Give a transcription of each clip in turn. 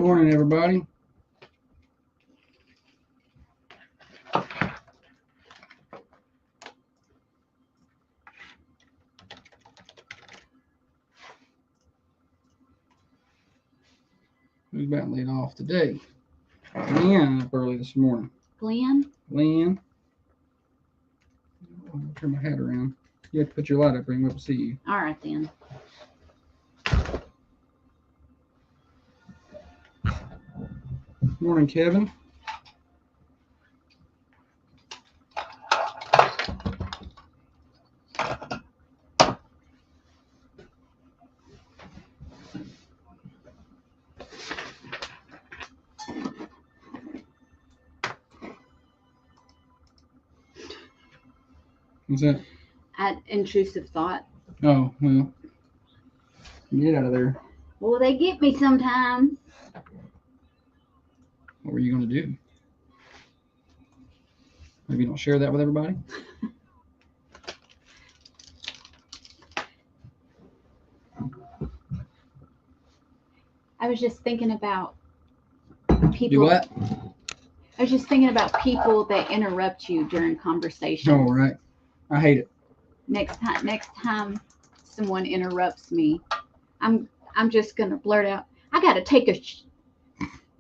Morning, everybody. Who's about laid off today? Glenn up early this morning. Glenn? Glenn. I'll turn my hat around. You have to put your light up, bring up to see you. All right, then. Morning, Kevin. What's that? Intrusive thought. Oh, well. Get out of there. Well, they get me sometimes. What were you going to do? Maybe you don't share that with everybody? I was just thinking about people. Do what? I was just thinking about people that interrupt you during conversations. Oh, right. I hate it. Next time someone interrupts me, I'm just gonna blurt out, I gotta take a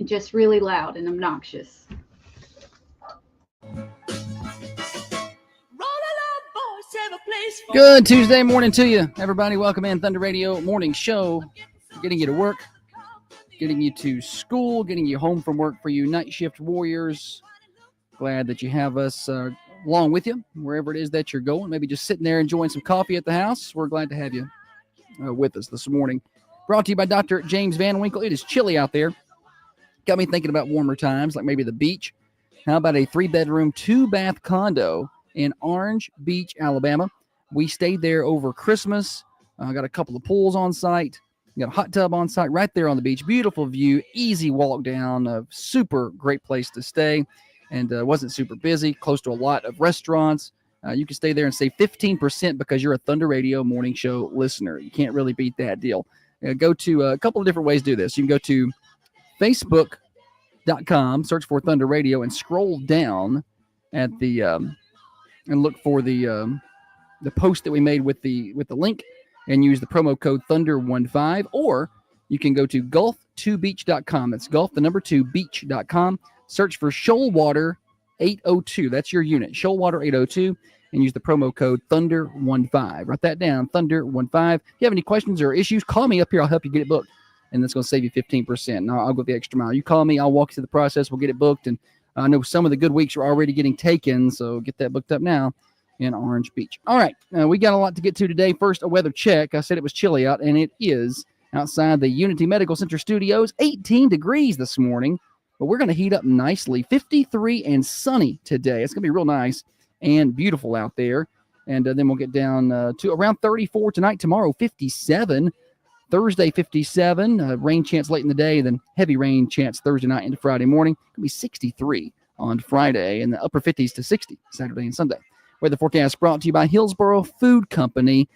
just really loud and obnoxious. Good Tuesday morning to you, everybody. Welcome in Thunder Radio Morning Show. Getting you to work, getting you to school, getting you home from work for you night shift warriors. Glad that you have us along with you, wherever it is that you're going. Maybe just sitting there enjoying some coffee at the house. We're glad to have you with us this morning. Brought to you by Dr. James Van Winkle. It is chilly out there. Got me thinking about warmer times, like maybe the beach. How about a 3-bedroom, 2-bath condo in Orange Beach, Alabama? We stayed there over Christmas. Got a couple of pools on site. Got a hot tub on site right there on the beach. Beautiful view, easy walk down. A super great place to stay. And wasn't super busy, close to a lot of restaurants. You can stay there and save 15% because you're a Thunder Radio Morning Show listener. You can't really beat that deal. Go to a couple of different ways to do this. You can go to Facebook.com, search for Thunder Radio, and scroll down at the and look for the post that we made with the link, and use the promo code Thunder15. Or you can go to golf2beach.com. That's golf, the number 2, beach.com. Search for Shoalwater 802. That's your unit, Shoalwater 802, and use the promo code Thunder15. Write that down, Thunder15. If you have any questions or issues, call me up here. I'll help you get it booked, and that's going to save you 15%. And I'll go the extra mile. You call me, I'll walk you through the process. We'll get it booked, and I know some of the good weeks are already getting taken, so get that booked up now in Orange Beach. All right, we got a lot to get to today. First, a weather check. I said it was chilly out, and it is outside the Unity Medical Center studios. 18 degrees this morning. But we're going to heat up nicely. 53 and sunny today. It's going to be real nice and beautiful out there. And then we'll get down to around 34 tonight. Tomorrow, 57. Thursday, 57. Rain chance late in the day. Then heavy rain chance Thursday night into Friday morning. It's going to be 63 on Friday. And the upper 50s to 60 Saturday and Sunday. Weather forecast brought to you by Hillsboro Food Company.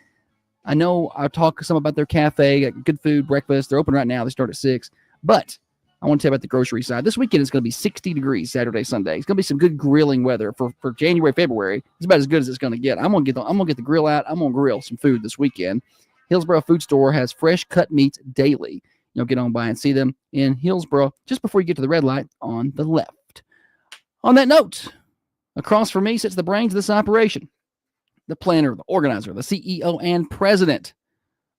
I know I talk some about their cafe. Got good food, breakfast. They're open right now. They start at 6. But I want to tell you about the grocery side. This weekend it's going to be 60 degrees Saturday, Sunday. It's going to be some good grilling weather for January, February. It's about as good as it's going to get. I'm going to get the grill out. I'm going to grill some food this weekend. Hillsboro Food Store has fresh cut meats daily. You'll get on by and see them in Hillsboro just before you get to the red light on the left. On that note, across from me sits the brains of this operation, the planner, the organizer, the CEO, and president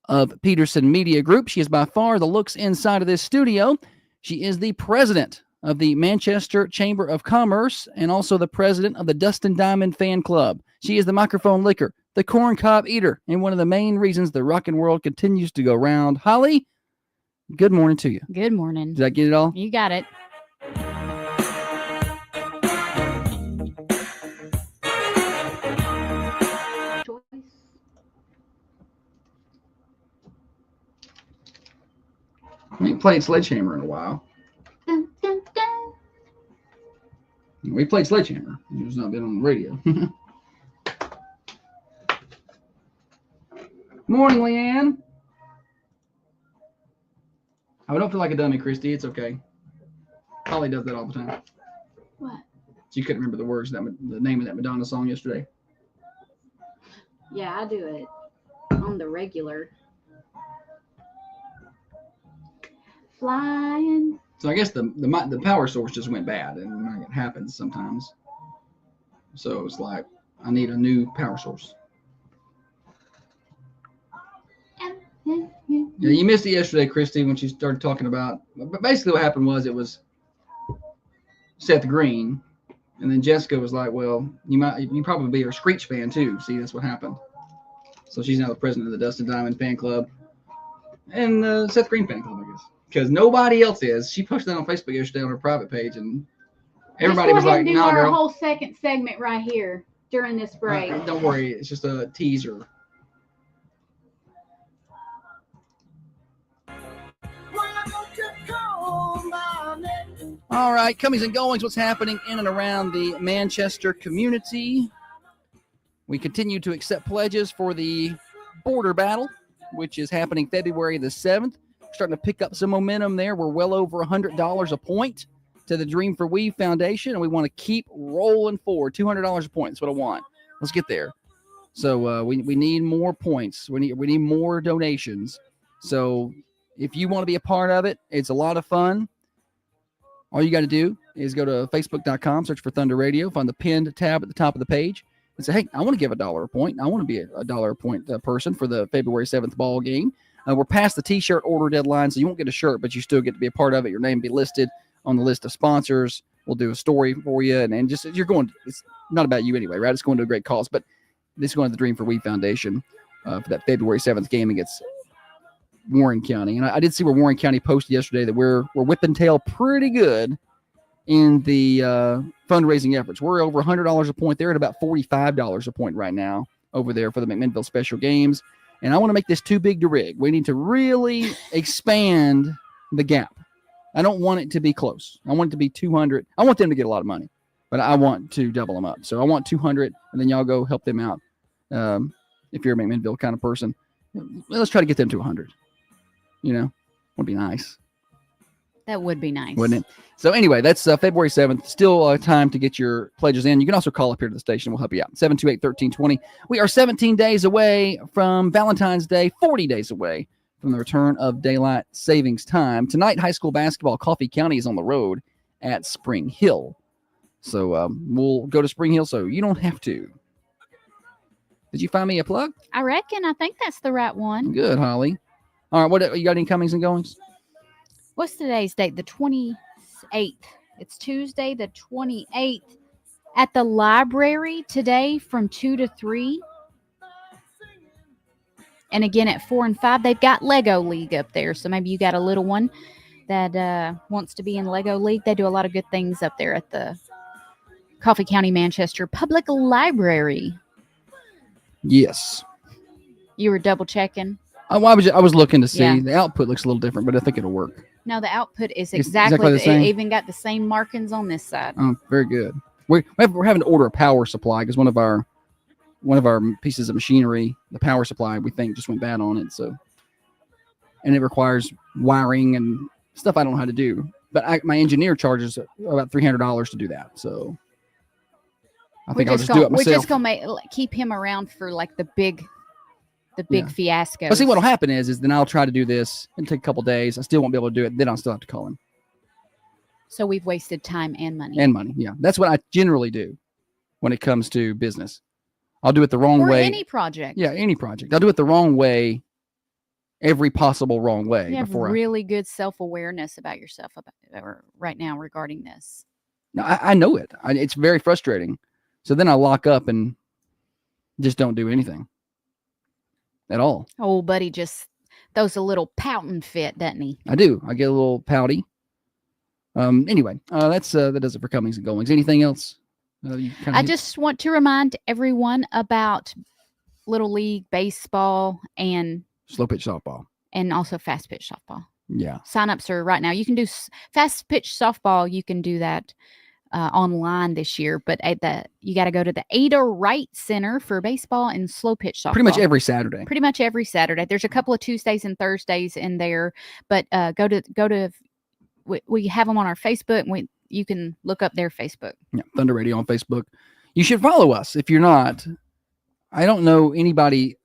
of Peterson Media Group. She is by far the looks inside of this studio. She is the president of the Manchester Chamber of Commerce and also the president of the Dustin Diamond Fan Club. She is the microphone licker, the corn cob eater, and one of the main reasons the rockin' world continues to go round. Holly, good morning to you. Good morning. Did I get it all? You got it. We ain't played Sledgehammer in a while. Dun, dun, dun. We played Sledgehammer. It's not been on the radio. Morning, Leanne. I don't feel like a dummy, Christy. It's okay. Holly does that all the time. What? She couldn't remember the words, the name of that Madonna song yesterday. Yeah, I do it on the regular. Flying. So I guess the power source just went bad, and it happens sometimes. So it's like I need a new power source. Yeah, you missed it yesterday, Christy, when she started talking about. But basically, what happened was it was Seth Green, and then Jessica was like, "Well, you probably be her Screech fan too." See, that's what happened. So she's now the president of the Dustin Diamond fan club and the Seth Green fan club, I guess, because nobody else is. She posted that on Facebook yesterday on her private page, and everybody was like, "No, "Nah, our girl." whole second segment right here during this break. Don't worry, it's just a teaser. All right, comings and goings, what's happening in and around the Manchester community. We continue to accept pledges for the border battle, which is happening February the 7th. Starting to pick up some momentum there. We're well over $100 a point to the Dream for We Foundation, and we want to keep rolling forward. $200 a point is what I want. Let's get there. So we need more points. We need more donations. So if you want to be a part of it, it's a lot of fun. All you got to do is go to facebook.com, search for Thunder Radio, find the pinned tab at the top of the page, and say, hey, I want to give $1 a point. I want to be a $1 a point person for the February 7th ball game. We're past the T-shirt order deadline, so you won't get a shirt, but you still get to be a part of it. Your name will be listed on the list of sponsors. We'll do a story for you, and just you're going. It's not about you anyway, right? It's going to a great cause, but this is going to the Dream for We Foundation for that February 7th game against Warren County. And I did see where Warren County posted yesterday that we're whipping tail pretty good in the fundraising efforts. We're over $100 a point. They're at about $45 a point right now over there for the McMinnville Special Games. And I want to make this too big to rig. We need to really expand the gap. I don't want it to be close. I want it to be 200. I want them to get a lot of money, but I want to double them up. So I want 200, and then y'all go help them out. If you're a McMinnville kind of person, let's try to get them to 100. You know, would be nice. That would be nice. Wouldn't it? So anyway, that's February 7th. Still time to get your pledges in. You can also call up here to the station. We'll help you out. 728-1320. We are 17 days away from Valentine's Day, 40 days away from the return of daylight savings time. Tonight, high school basketball, Coffee County is on the road at Spring Hill. So we'll go to Spring Hill so you don't have to. Did you find me a plug? I reckon. I think that's the right one. Good, Holly. All right, what you got any comings and goings? What's today's date? The 28th. It's Tuesday, the 28th. At the library today from 2 to 3. And again at 4 and 5, they've got Lego League up there. So maybe you got a little one that wants to be in Lego League. They do a lot of good things up there at the Coffee County, Manchester Public Library. Yes. You were double checking? I was looking to see. Yeah. The output looks a little different, but I think it'll work. No, the output is exactly the same. It even got the same markings on this side. Oh, very good. We're having to order a power supply because one of our pieces of machinery, the power supply, we think just went bad on it. So, and it requires wiring and stuff I don't know how to do. But my engineer charges about $300 to do that. So, I think I'll just do it myself. We're just gonna keep him around for like the big fiasco. But see, what'll happen is then I'll try to do this and take a couple days. I still won't be able to do it. Then I'll still have to call him. So we've wasted time and money. Yeah. That's what I generally do when it comes to business. I'll do it the wrong way. Any project. Yeah, any project. I'll do it the wrong way, every possible wrong way. You have really good self-awareness about yourself right now regarding this. No, I know it. It's very frustrating. So then I lock up and just don't do anything at all. Oh, buddy just throws a little pouting fit, doesn't he? I do. I get a little pouty. Anyway, that does it for comings and goings. Anything else? I just want to remind everyone about Little League baseball and slow pitch softball, and also fast pitch softball. Yeah, sign-ups are right now. You can do fast pitch softball. You can do that online this year. But you got to go to the Ada Wright Center for baseball and slow pitch softball. Pretty much every Saturday. Pretty much every Saturday. There's a couple of Tuesdays and Thursdays in there, but go to. We have them on our Facebook. And you can look up their Facebook. Yeah, Thunder Radio on Facebook. You should follow us if you're not. I don't know anybody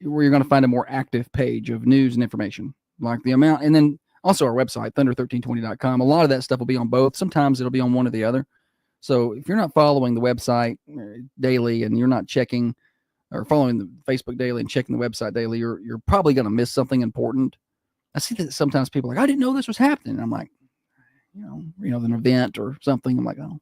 where you're going to find a more active page of news and information like the amount. And then also our website, thunder1320.com. A lot of that stuff will be on both. Sometimes it'll be on one or the other. So if you're not following the website daily and you're not checking or following the Facebook daily and checking the website daily, you're probably going to miss something important. I see that sometimes people are like, I didn't know this was happening. And I'm like, an event or something. I'm like, oh,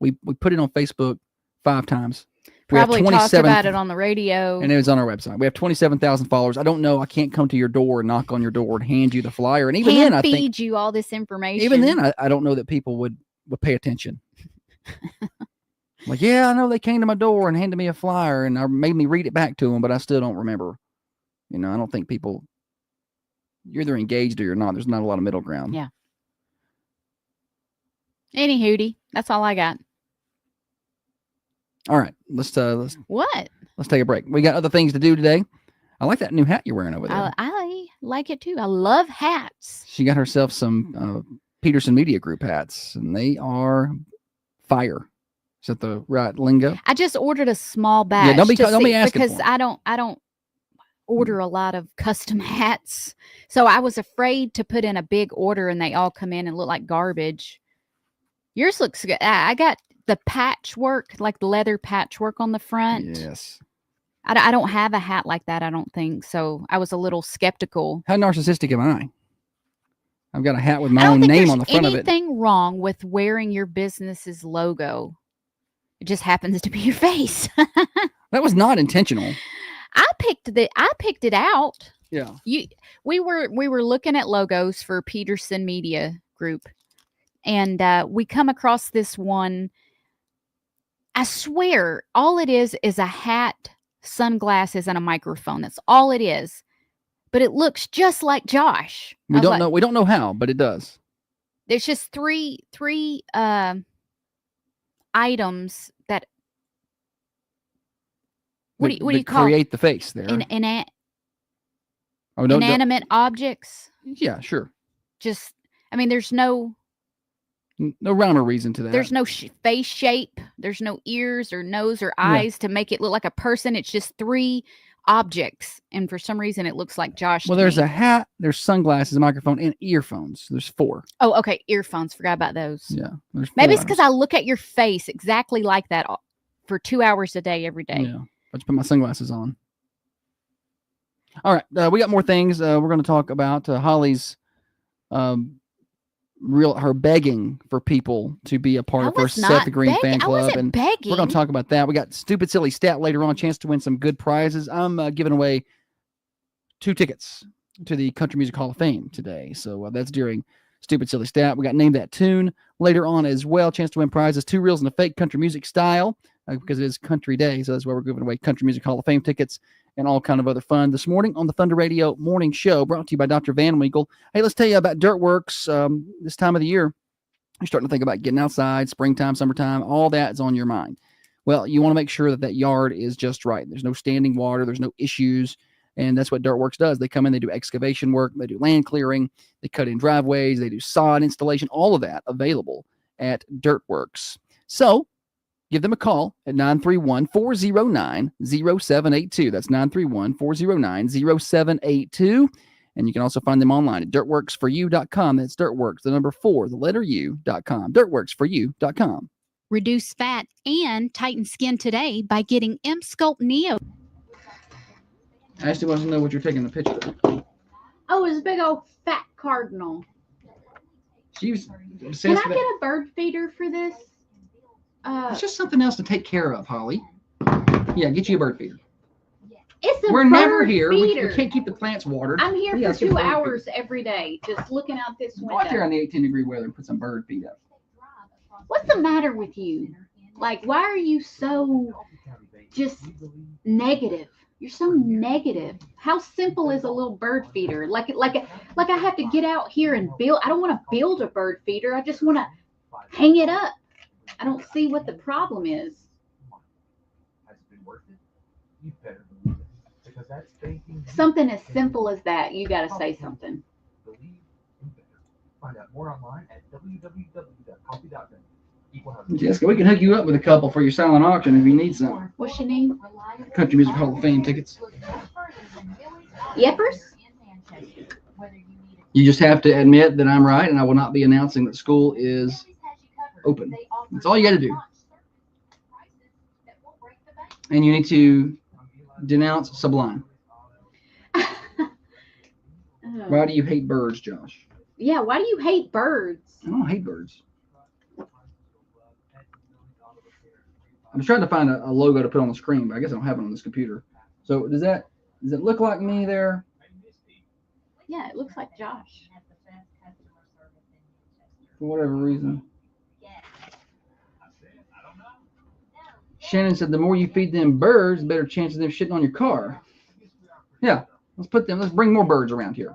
we put it on Facebook 5 times. Probably talked about it on the radio. And it was on our website. We have 27,000 followers. I don't know. I can't come to your door and knock on your door and hand you the flyer. And even then, I think feed you all this information. Even then, I don't know that people would pay attention. Like, yeah, I know they came to my door and handed me a flyer and made me read it back to them, but I still don't remember. I don't think people, you're either engaged or you're not. There's not a lot of middle ground. Yeah. Any hootie. That's all I got. All right, let's what? Let's take a break. We got other things to do today. I like that new hat you're wearing over there. I like it too. I love hats. She got herself some Peterson Media Group hats, and they are fire. Is that the right lingo? I just ordered a small batch. Yeah, don't be asking because I don't order a lot of custom hats, so I was afraid to put in a big order and they all come in and look like garbage. Yours looks good. I got the patchwork, like the leather patchwork on the front. Yes. I don't have a hat like that, I don't think. So I was a little skeptical. How narcissistic am I? I've got a hat with my own name on the front of it. Anything wrong with wearing your business's logo? It just happens to be your face. That was not intentional. I picked it out. Yeah. We were looking at logos for Peterson Media Group, and we come across this one. I swear, all it is a hat, sunglasses, and a microphone. That's all it is. But it looks just like Josh. We don't know how, but it does. There's just three items that. What do you call create the face there? Inanimate objects. Yeah, sure. Just, there's no rhyme or reason to that. There's no face shape. There's no ears or nose or eyes to make it look like a person. It's just 3 objects, and for some reason, it looks like Josh. Well, there's a hat, there's sunglasses, a microphone, and earphones. There's 4. Oh, okay, earphones. Forgot about those. Yeah, there's 4 maybe it's because I look at your face exactly like that for 2 hours a day, every day. Yeah, I just put my sunglasses on. All right, we got more things. We're going to talk about Holly's. Her begging for people to be a part of her Seth Green fan club, and begging. We're going to talk about that. We got stupid silly stat later on, chance to win some good prizes. I'm giving away 2 tickets to the Country Music Hall of Fame today, so that's during stupid silly stat. We got Name That Tune later on as well, chance to win prizes, 2 reels and a fake country music style because it is Country Day, so that's why we're giving away Country Music Hall of Fame tickets and all kind of other fun this morning on the Thunder Radio Morning Show, brought to you by Dr. Van Winkle. Hey, let's tell you about Dirtworks. This time of the year, you're starting to think about getting outside, springtime, summertime, all that is on your mind. Well, you want to make sure that yard is just right. There's no standing water, there's no issues, and that's what Dirtworks does. They come in, they do excavation work, they do land clearing, they cut in driveways, they do sod installation, all of that available at Dirtworks. So, give them a call at 931-409-0782. That's 931-409-0782. And you can also find them online at dirtworksforyou.com. That's dirtworks, the number 4, the letter U.com. Dirtworksforyou.com. Reduce fat and tighten skin today by getting M-Sculpt Neo. Ashley wants to know what you're taking the picture of. Oh, it's a big old fat cardinal. Can I get a bird feeder for this? It's just something else to take care of, Holly. Yeah, get you a bird feeder. We're never here. We can't keep the plants watered. I'm here for 2 hours every day, just looking out this window. Go out there in the 18-degree weather and put some bird feed up. What's the matter with you? Like, why are you so just negative? You're so negative. How simple is a little bird feeder? Like I have to get out here and build. I don't want to build a bird feeder. I just want to hang it up. I don't see what the problem is. Has it been worth it? You better believe it. Because that's thinking. Something as simple as that, you got to say something. Believe you better. Find out more online at www.coffee.com. Jessica, we can hook you up with a couple for your silent auction if you need some. What's your name? Country Music Hall of Fame tickets. Yepers? You just have to admit that I'm right, and I will not be announcing that school is open. That's all you got to do. And you need to denounce Sublime. Why do you hate birds, Josh? Yeah, why do you hate birds? I don't hate birds. I'm trying to find a logo to put on the screen, but I guess I don't have it on this computer. So does it look like me there? Yeah, it looks like Josh. For whatever reason. Shannon said the more you feed them birds, the better chance of them shitting on your car. Yeah, let's bring more birds around here.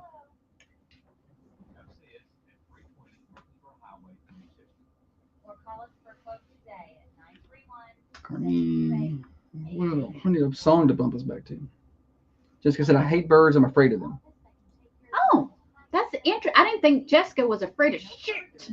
Carmine. We need a song to bump us back to. Jessica said, I hate birds, I'm afraid of them. Oh, that's interesting. I didn't think Jessica was afraid of shit.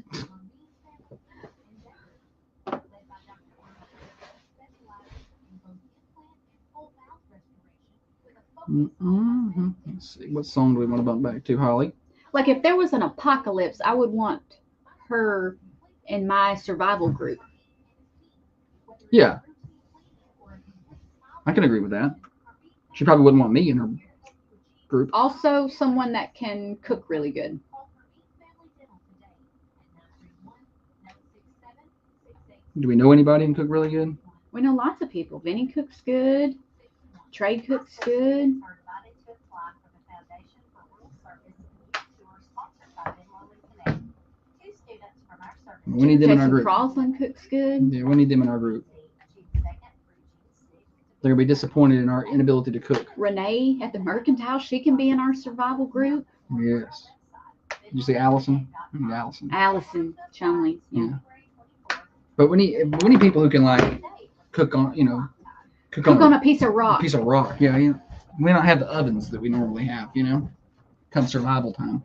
Let's see. What song do we want to bump back to, Holly? Like if there was an apocalypse, I would want her in my survival group. Yeah. I can agree with that. She probably wouldn't want me in her group. Also, someone that can cook really good. Do we know anybody who can cook really good? We know lots of people. Vinny cooks good. Trey cooks good. We need them in our Jason group. Crosland cooks good. Yeah, we need them in our group. They're going to be disappointed in our inability to cook. Renee at the Mercantile, she can be in our survival group. Yes. Did you say Allison? Allison. Allison Chumley. Yeah. But we need people who can like cook on, Cook on a piece of rock. A piece of rock. Yeah. We don't have the ovens that we normally have, Come survival time.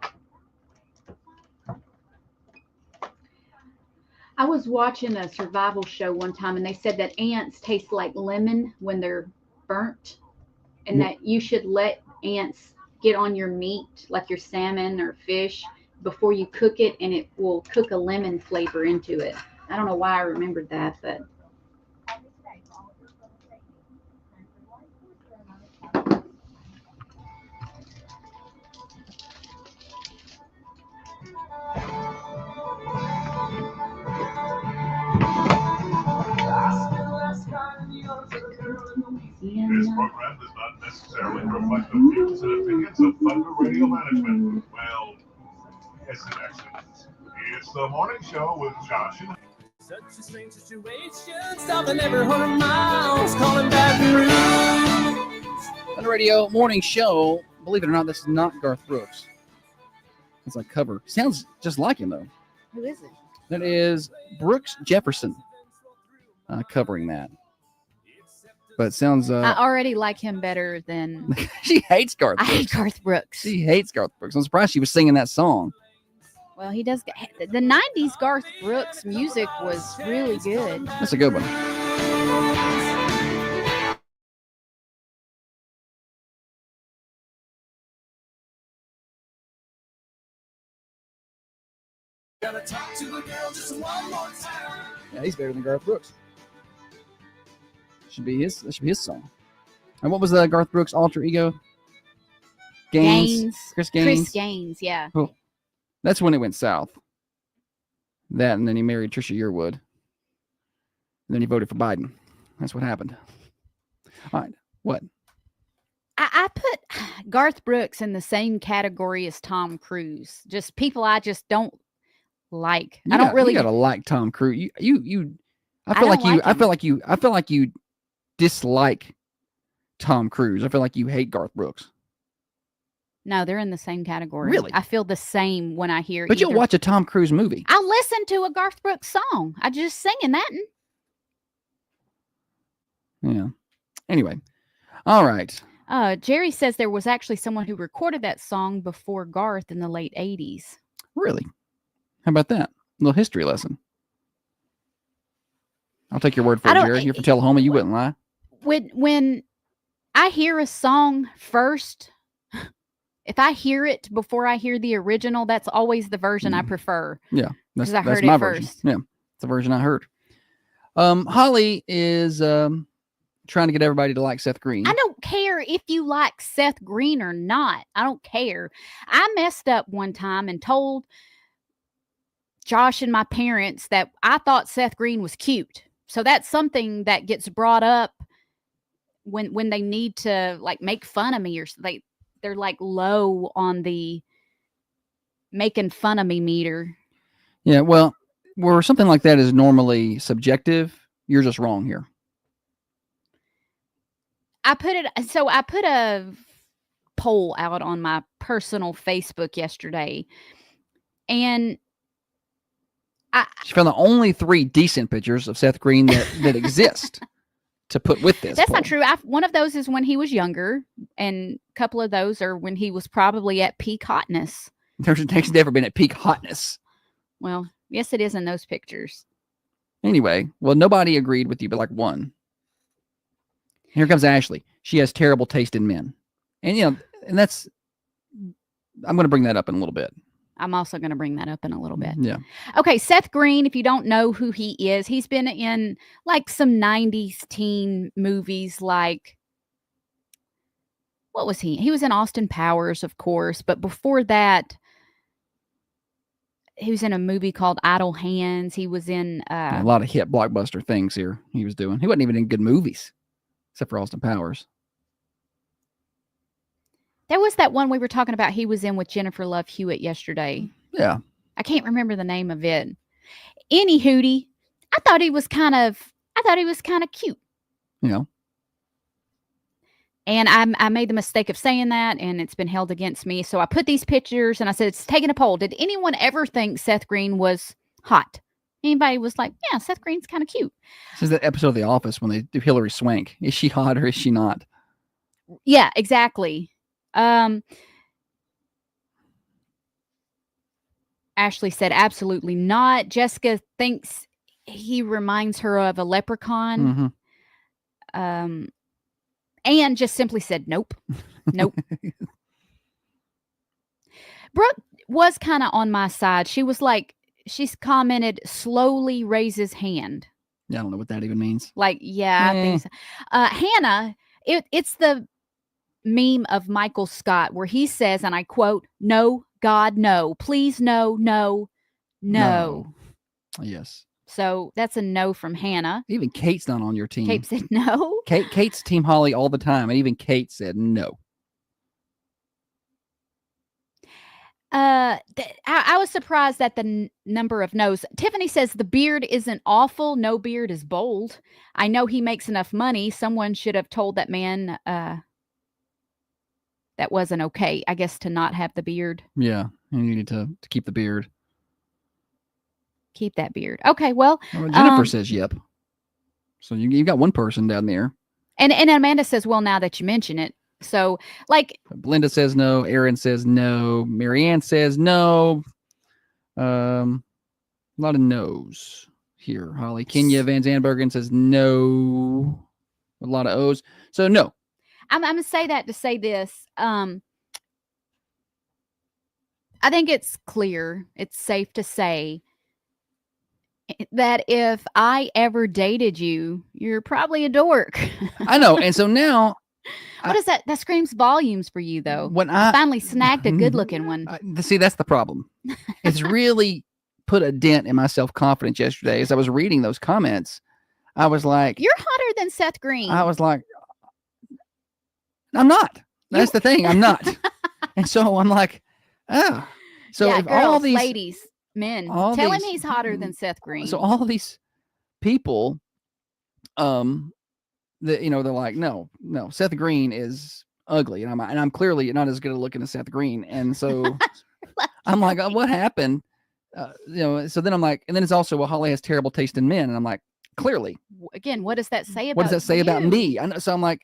I was watching a survival show one time and they said that ants taste like lemon when they're burnt and that you should let ants get on your meat, like your salmon or fish, before you cook it, and it will cook a lemon flavor into it. I don't know why I remembered that, but This program does not necessarily reflect the views and opinions of Thunder Radio Management. Well, yes, it actually is. It's the morning show with Josh and Such a strange situation, stopping every 100 miles, calling Baton Rouge. On the radio morning show, believe it or not, this is not Garth Brooks. It's a cover. Sounds just like him, though. Who is it? That is Brooks Jefferson covering that. But it sounds... I already like him better than... She hates Garth I Brooks. hate Garth Brooks. She hates Garth Brooks. I'm surprised she was singing that song. Well, he does... The 90s Garth Brooks music was really good. That's a good one. Gotta talk to the girl just one more time. Yeah, he's better than Garth Brooks. That should be his song. And what was the Garth Brooks alter ego? Gaines. Chris Gaines. Chris Gaines, yeah. Oh, that's when it went south. That, and then he married Trisha Yearwood. And then he voted for Biden. That's what happened. All right. What? I put Garth Brooks in the same category as Tom Cruise. Just people I just don't like. I don't really. You gotta like Tom Cruise. I feel like you dislike Tom Cruise. I feel like you hate Garth Brooks. No, they're in the same category. Really? I feel the same when I hear. But you'll either- watch a Tom Cruise movie. I'll listen to a Garth Brooks song. I just singing that. Yeah. Anyway. All right. Jerry says there was actually someone who recorded that song before Garth in the late 80s. Really? How about that? A little history lesson. I'll take your word for I it, don't- Jerry. You're from Tullahoma. You wouldn't lie. When I hear a song first, if I hear it before I hear the original, that's always the version I prefer. Yeah. That's, 'Cause I that's heard my it version. first. Yeah. It's the version I heard. Holly is trying to get everybody to like Seth Green. I don't care if you like Seth Green or not. I don't care. I messed up one time and told Josh and my parents that I thought Seth Green was cute. So that's something that gets brought up when they need to like make fun of me, or they're like low on the making fun of me meter. Yeah, well, where something like that is normally subjective, you're just wrong here. I put a poll out on my personal Facebook yesterday, and She found the only 3 decent pictures of Seth Green that exist to put with this. that's poll. not true. One of those is when he was younger, and a couple of those are when he was probably at peak hotness. He's never been at peak hotness. Well, yes, it is in those pictures. Anyway, well, nobody agreed with you, but like one. Here comes Ashley. She has terrible taste in men. And, and that's, I'm going to bring that up in a little bit. I'm also going to bring that up in a little bit. Yeah. Okay, Seth Green, if you don't know who he is, he's been in like some 90s teen movies like, what was he? He was in Austin Powers, of course, but before that, he was in a movie called Idle Hands. He was in A lot of hit blockbuster things here he was doing. He wasn't even in good movies, except for Austin Powers. there was that one we were talking about he was in with Jennifer Love Hewitt yesterday. Yeah. I can't remember the name of it. Any hootie, I thought he was kind of cute. And I made the mistake of saying that, and it's been held against me. So I put these pictures, and I said, it's taking a poll. Did anyone ever think Seth Green was hot? Anybody was like, yeah, Seth Green's kind of cute. This is that episode of The Office when they do Hillary Swank. Is she hot or is she not? Yeah, exactly. Ashley said, absolutely not. Jessica thinks he reminds her of a leprechaun. Mm-hmm. And just simply said, nope. Nope. Brooke was kind of on my side. She was like, she's commented, slowly raises hand. Yeah, I don't know what that even means. Like, yeah, I think so. Hannah, it's the meme of Michael Scott where he says, and I quote, no, God, no. Please, no, no, no. Yes. So that's a no from Hannah. Even Kate's not on your team. Kate said no. Kate's Team Holly all the time, and even Kate said no. I was surprised at the number of no's. Tiffany says the beard isn't awful. No beard is bold. I know he makes enough money. Someone should have told that man that wasn't okay, I guess, to not have the beard. Yeah, you needed to keep the beard. Keep that beard. Okay, well. Jennifer says yep. So you got one person down there. And Amanda says, well, now that you mention it. So, like. Belinda says no. Erin says no. Marianne says no. A lot of no's here, Holly. Kenya Van Zandbergen says no. A lot of O's. So, no. I'm going to say that to say this. I think it's clear. It's safe to say that if I ever dated you, you're probably a dork. I know. And so now. What is that? That screams volumes for you, though. When I finally snagged a good-looking one. See, that's the problem. It's really put a dent in my self-confidence yesterday. As I was reading those comments, I was like... You're hotter than Seth Green. I was like, I'm not. That's the thing. I'm not. And so I'm like, oh. So yeah, if girls, all these... ladies, men, tell him he's hotter than Seth Green. So all these people... they're like, no, Seth Green is ugly, and I'm clearly not as good at looking as Seth Green, and so I'm like, oh, what happened? So then I'm like, and then it's also, well, Holly has terrible taste in men, and I'm like, clearly, Again, what does that say about what does that say about you? me? I know, so I'm like,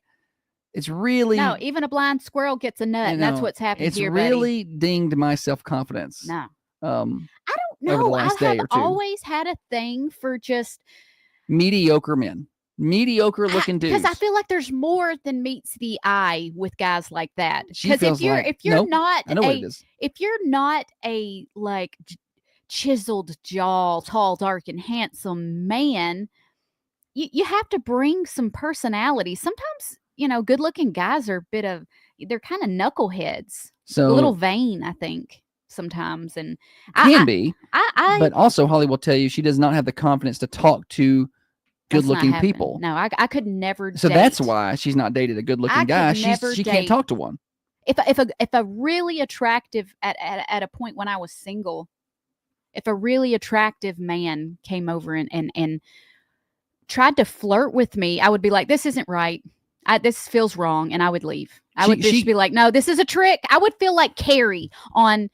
it's really No, even a blind squirrel gets a nut, and that's what's happened it's here, really dinged my self-confidence. buddy. No. I No, over the last I day have or two. always had a thing for just Mediocre men, mediocre looking dudes. because I feel like there's more than meets the eye with guys like that. She Because feels like, if you're nope, not I know what it is. if you're not a like chiseled jaw, tall, dark, and handsome man, you have to bring some personality. Sometimes good looking guys are they're kind of knuckleheads, So a little vain, I think sometimes, and can be. I But also, Holly will tell you she does not have the confidence to talk to that's not good-looking happening. people. No, I could never. So date. that's why she's not dated a good-looking I guy. could never She date. can't talk to one. If a really attractive at a point when I was single, if a really attractive man came over and tried to flirt with me, I would be like, this isn't right. This feels wrong, and I would leave. I would just be like, no, this is a trick. I would feel like Carrie on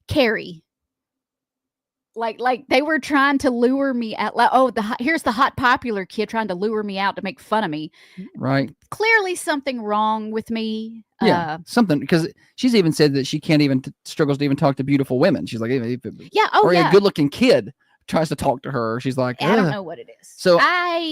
Carrie. Like they were trying to lure me out. Like, oh, here's the hot popular kid trying to lure me out to make fun of me. Right. Clearly something wrong with me. Yeah, something, because she's even said that she can't even struggles to even talk to beautiful women. She's like, yeah, a good-looking kid tries to talk to her. She's like, I don't know what it is. So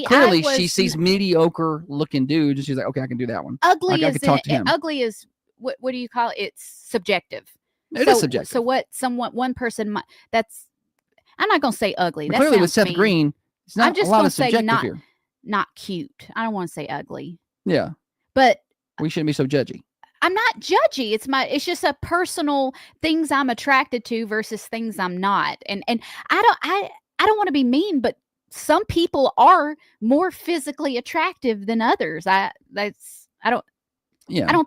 clearly I she sees mediocre-looking dudes, and she's like, okay, I can do that one. Ugly I can talk to him. Ugly is what do you call it? It's subjective. It is subjective. So what one person might, I'm not going to say ugly. But that clearly with sounds Seth mean. Green, it's not I'm just a lot gonna of say subjective here. Not cute. I don't want to say ugly. Yeah. But we shouldn't be so judgy. I'm not judgy. It's just a personal things I'm attracted to versus things I'm not. And I don't want to be mean, but some people are more physically attractive than others. I don't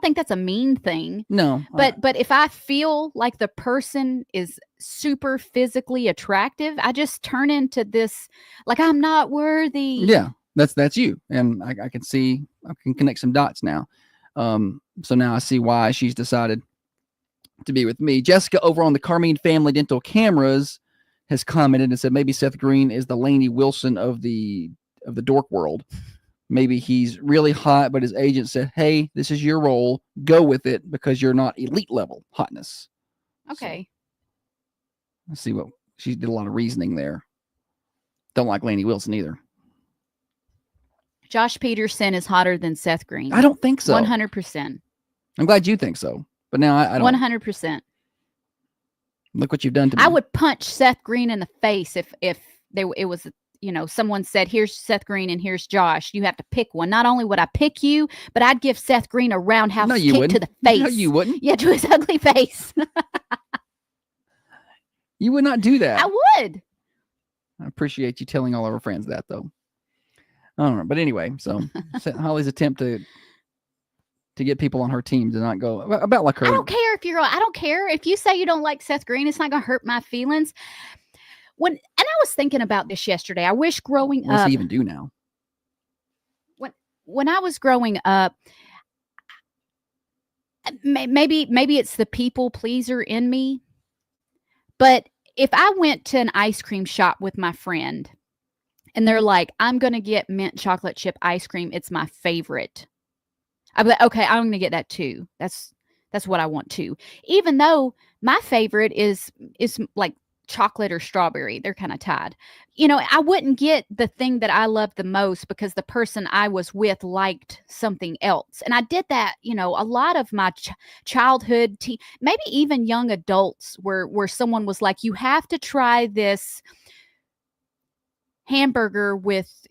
think that's a mean thing. No. But if I feel like the person is super physically attractive, I just turn into this, like, I'm not worthy. Yeah, that's you. And I can see, I can connect some dots now. So now I see why she's decided to be with me. Jessica over on the Carmine Family Dental Cameras has commented and said maybe Seth Green is the Lainey Wilson of the dork world. Maybe he's really hot, but his agent said, hey, this is your role. Go with it because you're not elite level hotness. Okay. So, let's see what she did a lot of reasoning there. Don't like Lainey Wilson either. Josh Peterson is hotter than Seth Green. I don't think so. 100%. I'm glad you think so. But now I don't. 100%. Look what you've done to me. I would punch Seth Green in the face if it was, someone said, here's Seth Green and here's Josh. You have to pick one. Not only would I pick you, but I'd give Seth Green a roundhouse kick to the face. No, you wouldn't. Yeah, to his ugly face. You would not do that. I would. I appreciate you telling all of our friends that, though. I don't know. But anyway, so Holly's attempt to get people on her team to not go about like her. I don't care if you say you don't like Seth Green. It's not going to hurt my feelings. And I was thinking about this yesterday. I wish growing up. What does he even do now? When I was growing up, maybe it's the people pleaser in me. But if I went to an ice cream shop with my friend and they're like, I'm going to get mint chocolate chip ice cream, it's my favorite, I'd be like, okay, I'm going to get that too. That's what I want too. Even though my favorite is like chocolate or strawberry. They're kind of tied. I wouldn't get the thing that I loved the most because the person I was with liked something else. And I did that, a lot of my childhood, maybe even young adults where someone was like, you have to try this hamburger with,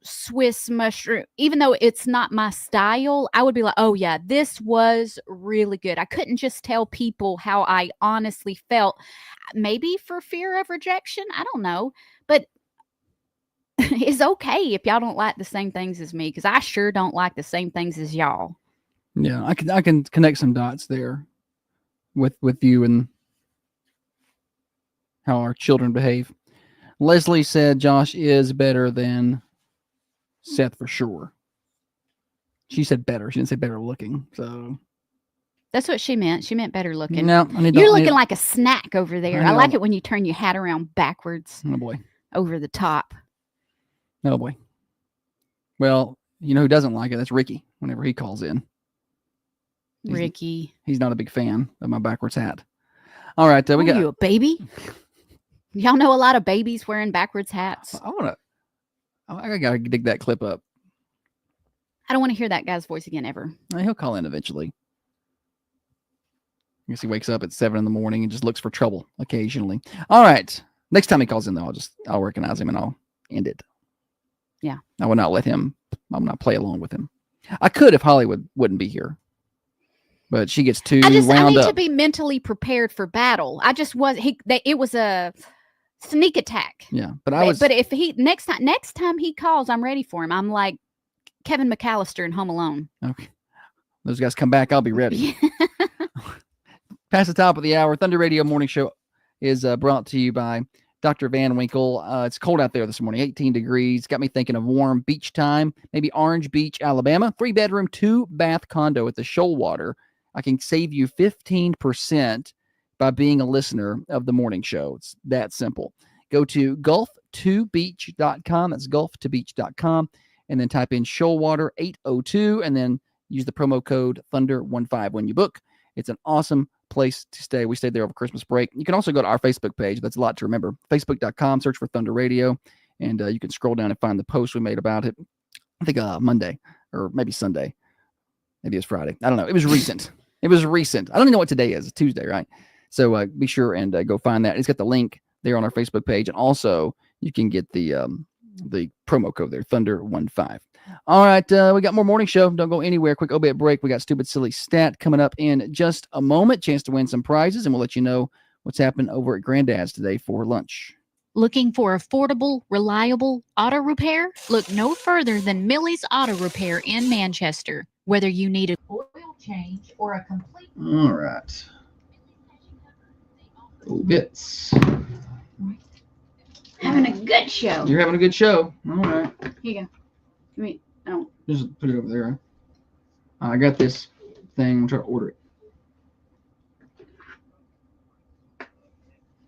Swiss mushroom, even though it's not my style, I would be like, oh yeah, this was really good. I couldn't just tell people how I honestly felt, maybe for fear of rejection. I don't know, but it's okay if y'all don't like the same things as me, because I sure don't like the same things as y'all. Yeah, I can connect some dots there with you and how our children behave. Leslie said Josh is better than Seth for sure. She said better. She didn't say better looking. So That's what she meant. She meant better looking. no, You're looking like a snack over there. I like it when you turn your hat around backwards. Oh boy. Over the top. Oh boy. Well, you know who doesn't like it? That's Ricky. Whenever he calls in, Ricky. He's not a big fan of my backwards hat. All right, we got you a baby. Y'all know a lot of babies wearing backwards hats. I gotta dig that clip up. I don't want to hear that guy's voice again ever. He'll call in eventually. I guess he wakes up at 7 in the morning and just looks for trouble occasionally. All right. Next time he calls in, though, I'll recognize him and I'll end it. Yeah. I will not play along with him. I could if Hollywood wouldn't be here. But she gets too wound up. I need to be mentally prepared for battle. I just was it was a sneak attack. Yeah. But if he next time he calls, I'm ready for him. I'm like Kevin McAllister in Home Alone. Okay. Those guys come back, I'll be ready. Past the top of the hour, Thunder Radio Morning Show is brought to you by Dr. Van Winkle. It's cold out there this morning, 18 degrees. Got me thinking of warm beach time, maybe Orange Beach, Alabama. 3-bedroom, 2-bath condo at the Shoalwater. I can save you 15% by being a listener of the morning show. It's that simple. Go to gulf2beach.com. That's gulf2beach.com. And then type in Shoalwater 802 and then use the promo code Thunder15 when you book. It's an awesome place to stay. We stayed there over Christmas break. You can also go to our Facebook page. That's a lot to remember. Facebook.com, search for Thunder Radio, and you can scroll down and find the post we made about it. I think Monday or maybe Sunday. Maybe it was Friday. I don't know. It was recent. I don't even know what today is. It's Tuesday, right? So be sure and go find that. It's got the link there on our Facebook page. And also you can get the promo code there, Thunder15. All right, we got more morning show. Don't go anywhere. Quick obit break. We got Stupid Silly Stat coming up in just a moment. Chance to win some prizes, and we'll let you know what's happening over at Granddad's today for lunch. Looking for affordable, reliable auto repair? Look no further than Millie's Auto Repair in Manchester. Whether you need a oil change or a complete... All right. Obits. Having a good show. You're having a good show. All right. Here you go. I mean, I don't. Just put it over there. Right? I got this thing. I'm trying to order it.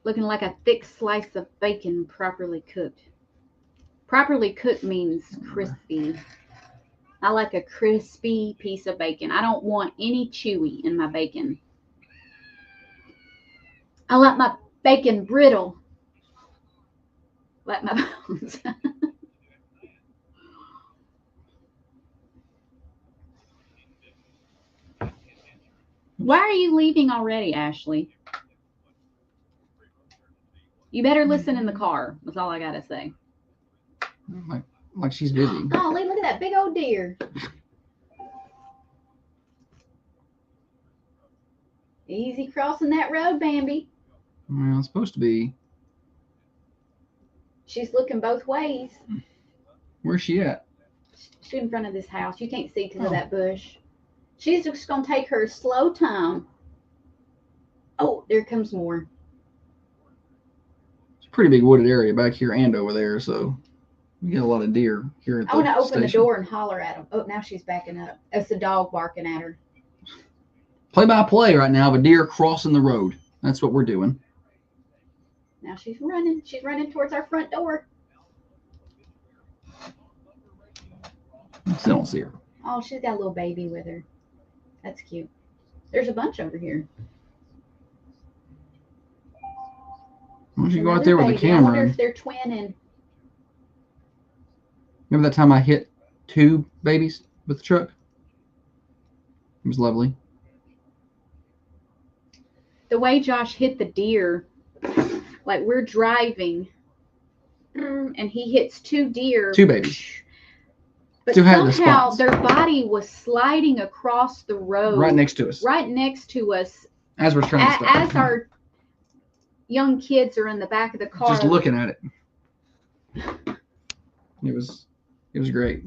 Looking like a thick slice of bacon properly cooked. Properly cooked means crispy. I like a crispy piece of bacon. I don't want any chewy in my bacon. I like my bacon brittle. Like my bones. Why are you leaving already, Ashley? You better listen in the car. That's all I gotta say. Like she's busy. Oh, look at that big old deer. Easy crossing that road, Bambi. Well, it's supposed to be. She's looking both ways. Where's she at? She's in front of this house. You can't see to that bush. She's just going to take her slow time. Oh, there comes more. It's a pretty big wooded area back here and over there, so we get a lot of deer here at the I want to open the station. door and holler at them. Oh, now she's backing up. It's the dog barking at her. Play-by-play right now of a deer crossing the road. That's what we're doing. Now she's running. She's running towards our front door. Still don't see her. Oh, she's got a little baby with her. That's cute. There's a bunch over here. Why don't you go out there with the I camera? wonder if they're twinning. Remember that time I hit 2 babies with the truck? It was lovely. The way Josh hit the deer, like we're driving, and he hits 2 deer. 2 babies. But Still had the somehow spots. their body was sliding across the road. Right next to us. Right next to us. As we're trying to stop. As our young kids are in the back of the car. Just looking at it. It was great.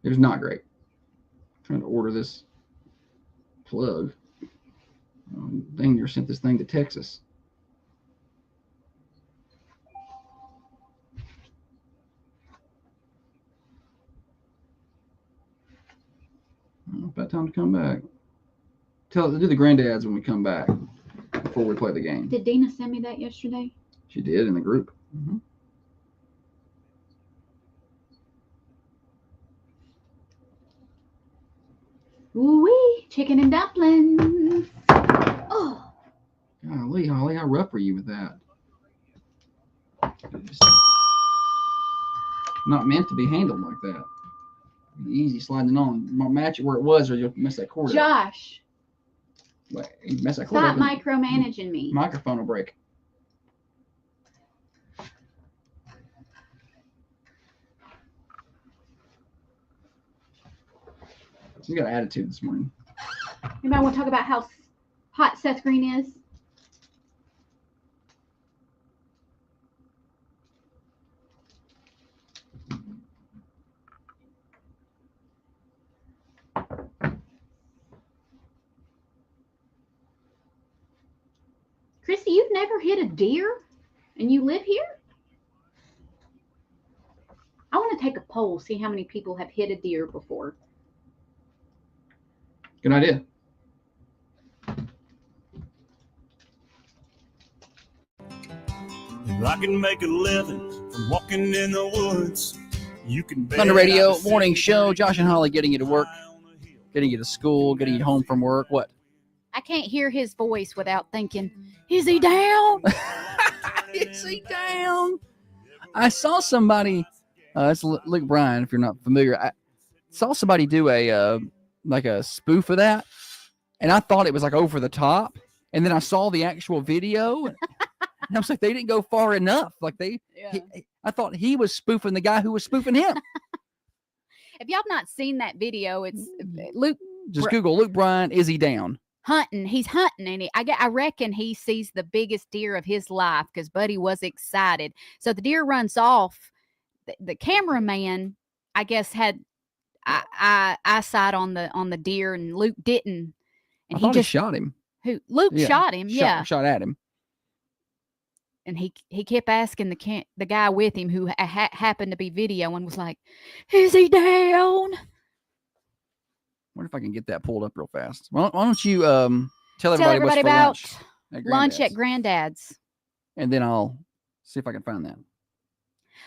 It was not great. I'm trying to order this plug. Daniel sent this thing to Texas. about time to come back. Do the granddads when we come back before we play the game. Did Dina send me that yesterday? She did in the group. Mm-hmm. Ooh-wee, chicken and dumplings. Oh. Golly, Holly, how rough were you with that? Just not meant to be handled like that. Easy sliding on. Match it where it was, or you'll mess that cord up. Josh, Wait, you mess that cord stop up. micromanaging me. Microphone will break. You got an attitude this morning. Anybody want to talk about how hot Seth Green is? Chrissy, you've never hit a deer and you live here? I want to take a poll, see how many people have hit a deer before. Good idea. If I can make a living from walking in the woods, you can bet Thunder Radio I'll morning sit show. right Josh and Holly getting you to work, high on the hill. getting you to school, getting you home from work. What? I can't hear his voice without thinking, is he down? Is he down? I saw somebody. It's Luke Bryan. If you're not familiar, I saw somebody do a like a spoof of that, and I thought it was like over the top. And then I saw the actual video, and I was like, they didn't go far enough. Like I thought he was spoofing the guy who was spoofing him. If y'all have not seen that video, it's Luke Just Google Luke Bryan. Is he down? hunting. He's hunting, and I reckon he sees the biggest deer of his life because Buddy was excited. So the deer runs off. The cameraman, I guess, had eyesight on the deer, and Luke didn't. And I thought he shot him. Luke shot him, shot at him. And he kept asking the guy with him who happened to be videoing, was like, "Is he down?" Wonder if I can get that pulled up real fast. Why don't you tell everybody what's for about lunch at Granddad's. and then I'll see if I can find that.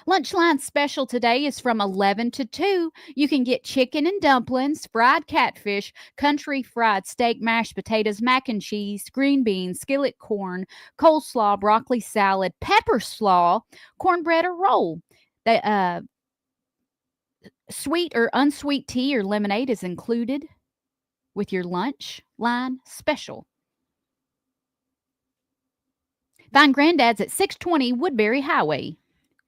Lunchline special today is from 11 to 2. You can get chicken and dumplings, fried catfish, country fried steak, mashed potatoes, mac and cheese, green beans, skillet corn, coleslaw, broccoli salad, pepper slaw, cornbread or roll. Sweet or unsweet tea or lemonade is included with your lunch line special. Find Granddad's at 620 Woodbury Highway.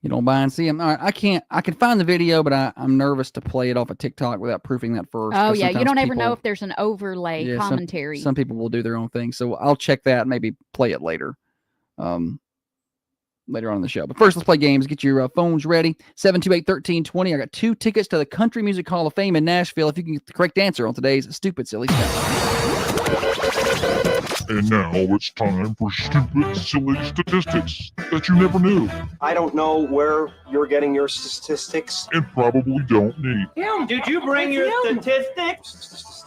You don't buy and see them. All right, I can find the video, but I'm nervous to play it off of TikTok without proofing that first. Oh yeah, you sometimes don't ever know if there's an overlay commentary. Some people will do their own thing, so I'll check that and maybe play it later. Later on in the show. But first, let's play games. Get your phones ready. 728-1320. I got 2 tickets to the Country Music Hall of Fame in Nashville if you can get the correct answer on today's Stupid Silly Stuff. And now it's time for stupid, silly statistics that you never knew I don't know where you're getting your statistics. and probably don't need. Him, did you bring your statistics?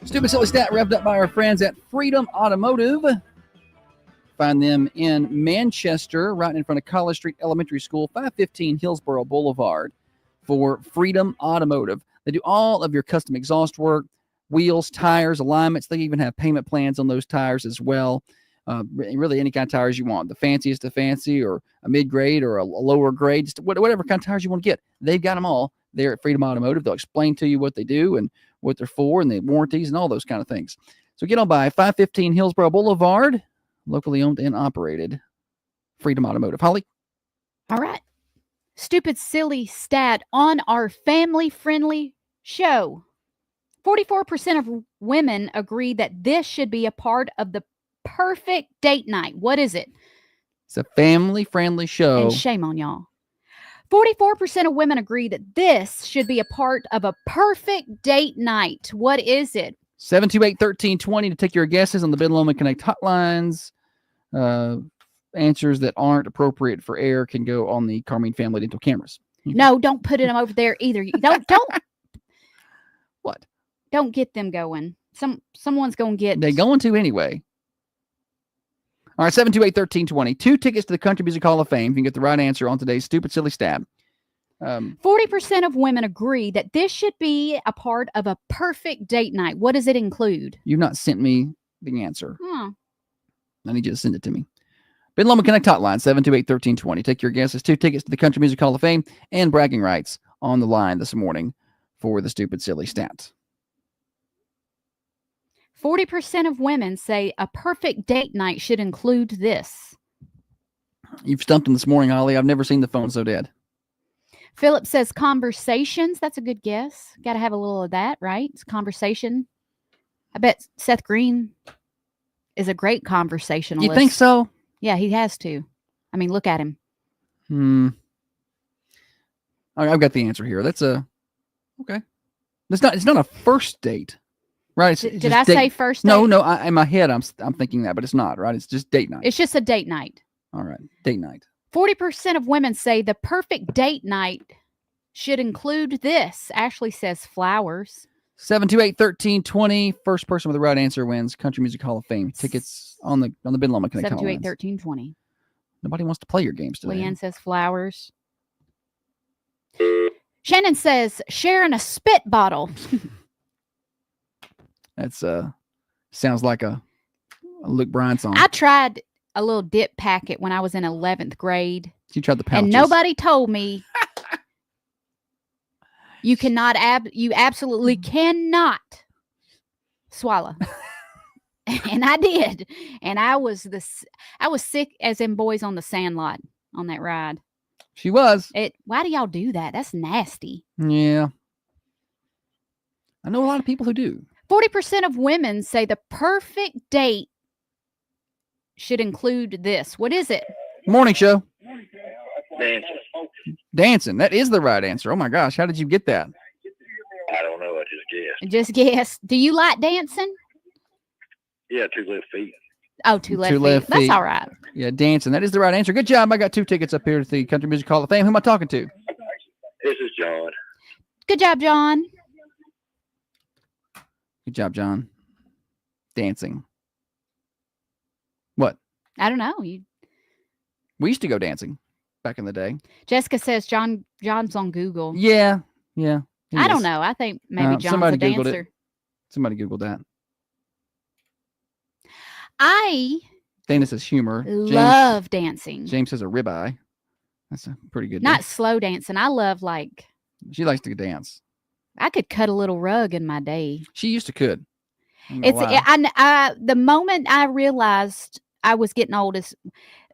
Stupid Silly Stat revved up by our friends at Freedom Automotive. Find them in Manchester, right in front of College Street Elementary School, 515 Hillsborough Boulevard for Freedom Automotive. They do all of your custom exhaust work, wheels, tires, alignments. They even have payment plans on those tires as well. Really any kind of tires you want, the fanciest of fancy or a mid-grade or a lower grade, just whatever kind of tires you want to get. They've got them all there at Freedom Automotive. They'll explain to you what they do and what they're for and the warranties and all those kind of things. So get on by 515 Hillsborough Boulevard, locally owned and operated. Freedom Automotive. Holly? All right. Stupid silly stat on our family-friendly show. 44% of women agree that this should be a part of the perfect date night. What is it? It's a family-friendly show. And shame on y'all. 44% of women agree that this should be a part of a perfect date night. What is it? 728-1320 to take your guesses on the Ben Lomond Connect hotlines. Answers that aren't appropriate for air can go on the Carmine Family Dental cameras. No, don't put them over there either. Don't What? don't get them going. Someone's gonna get. They're going to anyway. All right, 728-1320. 2 tickets to the Country Music Hall of Fame. You can get the right answer on today's Stupid Silly Stab. 40% of women agree that this should be a part of a perfect date night. What does it include? You've not sent me the answer. Hmm. I need you to send it to me. Ben Loma Connect Hotline, 728-1320. Take your guesses. 2 tickets to the Country Music Hall of Fame and bragging rights on the line this morning for the Stupid Silly Stat. 40% of women say a perfect date night should include this. You've stumped him this morning, Holly. I've never seen the phone so dead. Philip says conversations. That's a good guess. Got to have a little of that, right? It's conversation. I bet Seth Green is a great conversationalist. You think so? Yeah, he has to. I mean, look at him. I've got the answer here. That's okay. It's not a first date, right? It's Did just I say first date? No. In my head, I'm thinking that, but it's not, right? It's just date night. It's just a date night. All right, date night. 40% of women say the perfect date night should include this. Ashley says flowers. 728-1320. First person with the right answer wins Country Music Hall of Fame tickets on the Ben Loma Connect Hotline. 728-1320. Nobody wants to play your games today. Leanne says flowers. Shannon says sharing a spit bottle. That's sounds like a Luke Bryan song. I tried a little dip packet when I was in 11th grade. You tried the pouches. And nobody told me you you absolutely cannot swallow. And I did. And I was sick as in Boys on the Sandlot on that ride. She was. Why do y'all do that? That's nasty. Yeah. I know a lot of people who do. 40% of women say the perfect date should include this. What is it? Morning show. Dancing. Dancing. That is the right answer. Oh my gosh. How did you get that? I don't know. I just guessed. Just guess. Do you like dancing? Yeah, 2 left feet. Oh, two left feet. That's all right. Yeah, dancing. That is the right answer. Good job. I got 2 tickets up here to the Country Music Hall of Fame. Who am I talking to? This is John. Good job, John. Good job, John. Dancing. What? I don't know. We used to go dancing back in the day. Jessica says John's on Google. Yeah. I don't know. I think maybe John's a dancer. Somebody Googled that. Dana says humor. Love dancing. James says a ribeye. That's a pretty good. Not slow dancing. I love She likes to dance. I could cut a little rug in my day. She used to could. The moment I realized I was getting old is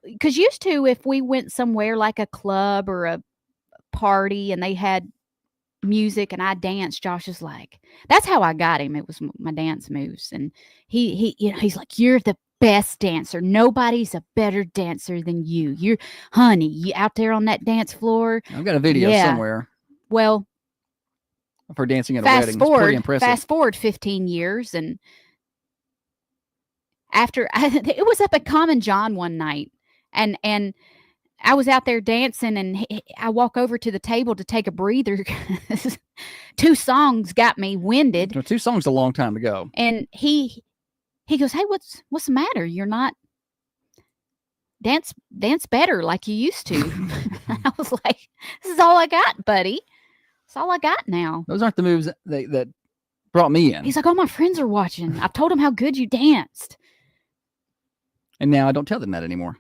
because used to, if we went somewhere like a club or a party and they had music and I danced, Josh is like, that's how I got him. It was my dance moves. And he's like, you're the best dancer. Nobody's a better dancer than you. You out there on that dance floor. I've got a video somewhere. Well, of her dancing at a wedding. It's pretty impressive. Fast forward 15 years, and after it was up at Common John one night, and I was out there dancing, and I walk over to the table to take a breather. 2 songs got me winded. 2 songs a long time ago. And he goes, "Hey, what's the matter? You're not dance better like you used to." I was like, "This is all I got, buddy. That's all I got now." Those aren't the moves that brought me in. He's like, "Oh, my friends are watching. I've told them how good you danced." And now I don't tell them that anymore.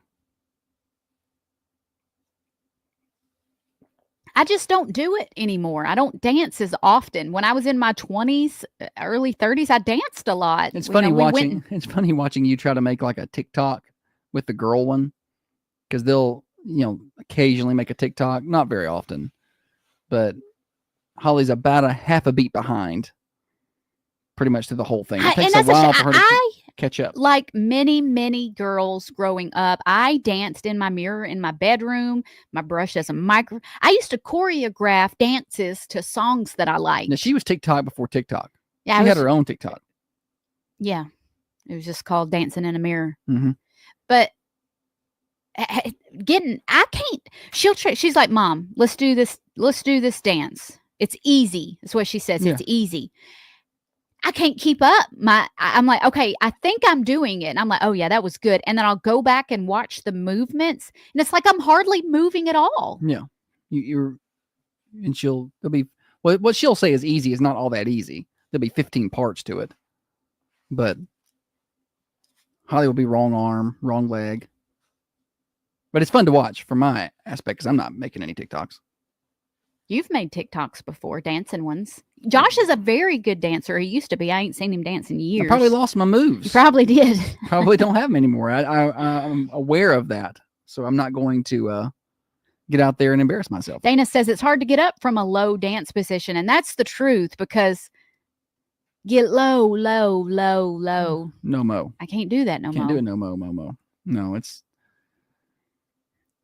I just don't do it anymore. I don't dance as often. When I was in my 20s, early 30s, I danced a lot. It's funny watching. It's funny watching you try to make like a TikTok with the girl one, because they'll occasionally make a TikTok, not very often, but Holly's about a half a beat behind, pretty much through the whole thing. It takes a while for her to catch up. Like many girls growing up, I danced in my mirror in my bedroom. My brush as a micro. I used to choreograph dances to songs that I liked. Now, she was TikTok before TikTok. Yeah, she had her own TikTok. Yeah, it was just called Dancing in a Mirror. Mm-hmm. But I can't. She's like, "Mom, let's do this let's do this dance. It's easy. That's what she says. Yeah. It's easy. I can't keep up. I'm like, okay, I think I'm doing it. And I'm like, oh yeah, that was good. And then I'll go back and watch the movements, and it's like I'm hardly moving at all. Yeah. And there'll be, well, what she'll say is easy is not all that easy. There'll be 15 parts to it. But Holly will be wrong arm, wrong leg. But it's fun to watch from my aspect because I'm not making any TikToks. You've made TikToks before, dancing ones. Josh is a very good dancer. He used to be. I ain't seen him dance in years. I probably lost my moves. You probably did. Probably don't have them anymore. I'm aware of that. So I'm not going to get out there and embarrass myself. Dana says it's hard to get up from a low dance position. And that's the truth, because get low, low, low, low. No mo. I can't do that no more. Can't do it no mo. No, it's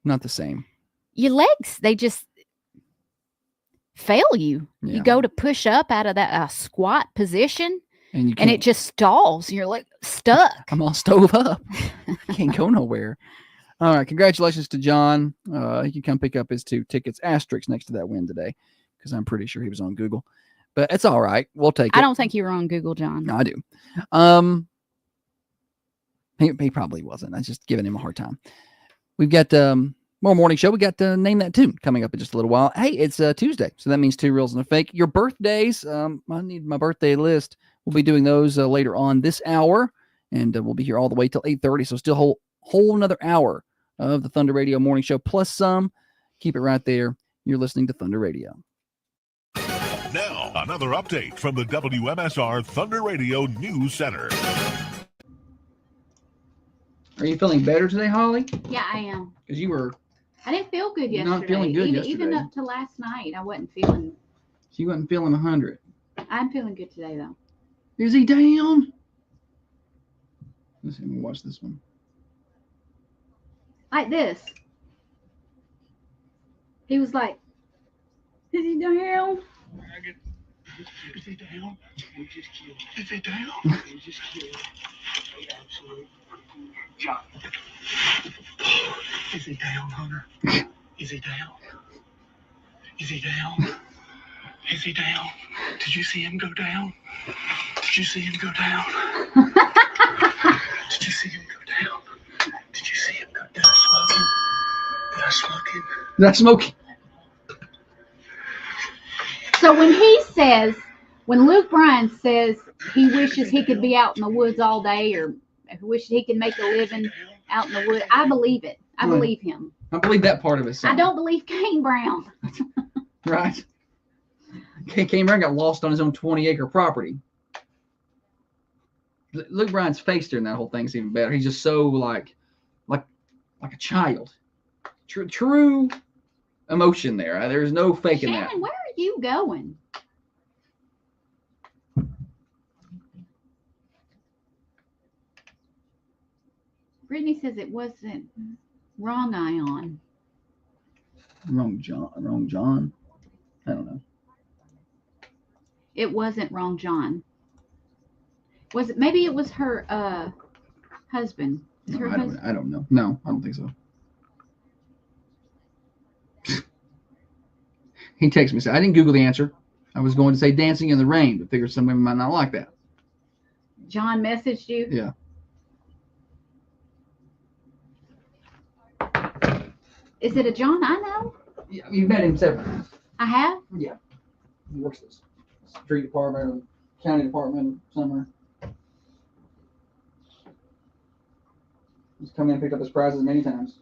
not the same. Your legs, they just fail you. Yeah. You go to push up out of that squat position, and it just stalls. You're like stuck. I'm all stove up. Can't go nowhere. All right, congratulations to John. He can come pick up his 2 tickets, asterisk next to that win today, because I'm pretty sure he was on Google. But it's all right. We'll take it. I don't think you were on Google, John. No, I do. He probably wasn't. I was just giving him a hard time. We've got more morning show. We got to Name That Tune coming up in just a little while. Hey, it's Tuesday, so that means 2 reals and a fake. Your birthdays, I need my birthday list. We'll be doing those later on this hour, and we'll be here all the way till 8:30, so still whole another hour of the Thunder Radio Morning Show, plus some. Keep it right there. You're listening to Thunder Radio. Now, another update from the WMSR Thunder Radio News Center. Are you feeling better today, Holly? Yeah, I am. Because you were... I didn't feel good yesterday. Not feeling good Even yesterday. up to last night, I wasn't feeling... She wasn't feeling 100. I'm feeling good today, though. Is he down? Let's see, let me watch this one. Like this. He was like, is he down? Is he down? Is he down? John. Is he down, Hunter? Is he down? Is he down? Is he down? Did you see him go down? Did you see him go down? Did you see him go down? Did you see him go down? Did I smoke him? Did I smoke him? So when Luke Bryan says he wishes he could be out in the woods all day, or wishes he could make a living out in the woods, I believe it. I believe him. I believe that part of his song. I don't believe Kane Brown. Right. Kane Brown got lost on his own 20-acre property. Luke Bryan's face during that whole thing's even better. He's just so like a child. True emotion there. There's no faking that. Shannon, where are you going? Brittany says it wasn't wrong ion. Wrong John. I don't know. It wasn't wrong John. Was it? Maybe it was her husband. No, I don't know. No, I don't think so. He texted me, said, I didn't Google the answer. I was going to say Dancing in the Rain, but figured some women might not like that. John messaged you? Yeah. Is it a John I know? Yeah, you've met him several times. I have? Yeah. He works at the street department or county department somewhere. He's come in and picked up his prizes many times.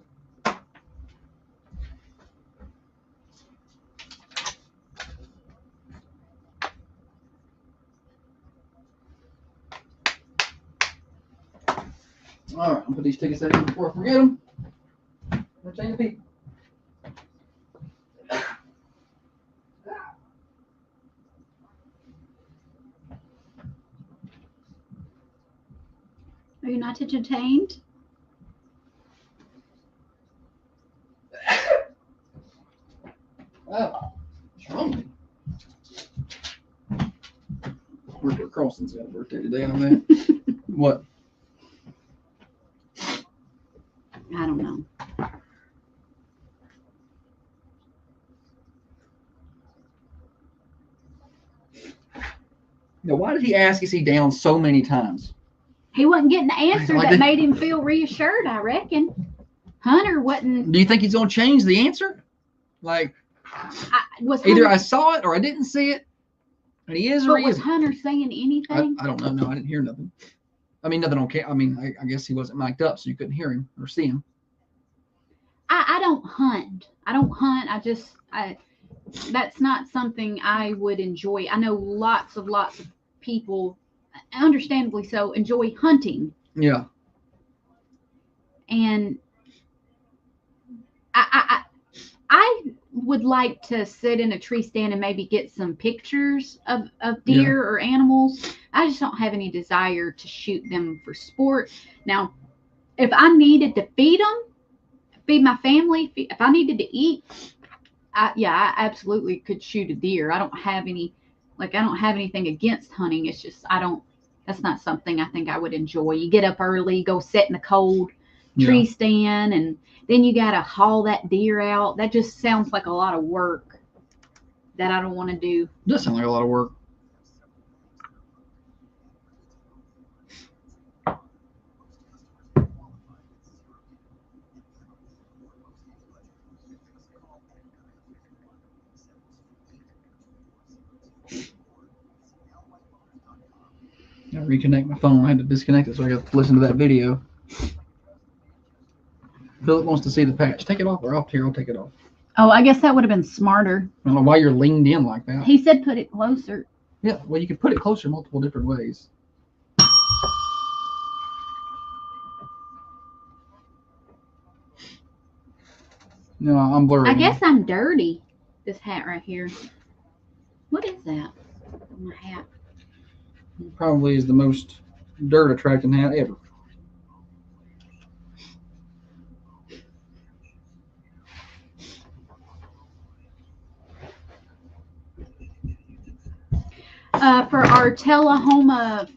All right, I'll put these tickets in before I forget them. Entertain the people. Are you not entertained? Wow. What's wrong with me? Rupert Carlson's got a birthday today on that. What? I don't know. Now, why did he ask, is he down so many times? He wasn't getting the answer Like that that- made him feel reassured, I reckon. Hunter wasn't. Do you think he's going to change the answer? Like, either I saw it or I didn't see it. And he is or But he was isn't. Hunter saying anything? I don't know. No, I didn't hear nothing. I mean, nothing on camera. I mean, I guess he wasn't mic'd up, so you couldn't hear him or see him. I don't hunt. I don't hunt. That's not something I would enjoy. I know lots of people, understandably so, enjoy hunting. Yeah. And I would like to sit in a tree stand and maybe get some pictures of deer or animals. I just don't have any desire to shoot them for sport. Now, if I needed to feed them, feed my family, if I needed to eat, I absolutely could shoot a deer. I don't have anything against hunting. It's just that's not something I think I would enjoy. You get up early, go sit in the cold tree stand, and then you got to haul that deer out. That just sounds like a lot of work that I don't want to do. It does sound like a lot of work. I reconnect my phone. I had to disconnect it so I got to listen to that video. Philip wants to see the patch. Take it off or off here. I'll take it off. Oh, I guess that would have been smarter. I don't know why you're leaned in like that. He said put it closer. Yeah, well, you can put it closer multiple different ways. No, I'm blurry. I guess I'm dirty. This hat right here. What is that? My hat. Probably is the most dirt attracting hat ever. For our Tullahoma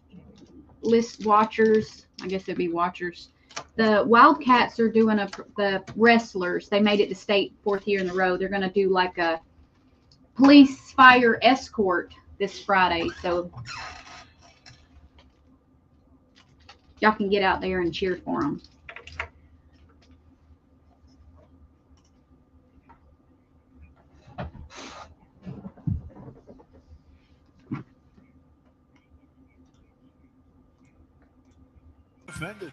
list watchers, I guess it'd be watchers, the Wildcats are doing the wrestlers. They made it to state 4th year in a row. They're going to do like a police fire escort this Friday. So y'all can get out there and cheer for them. Offended.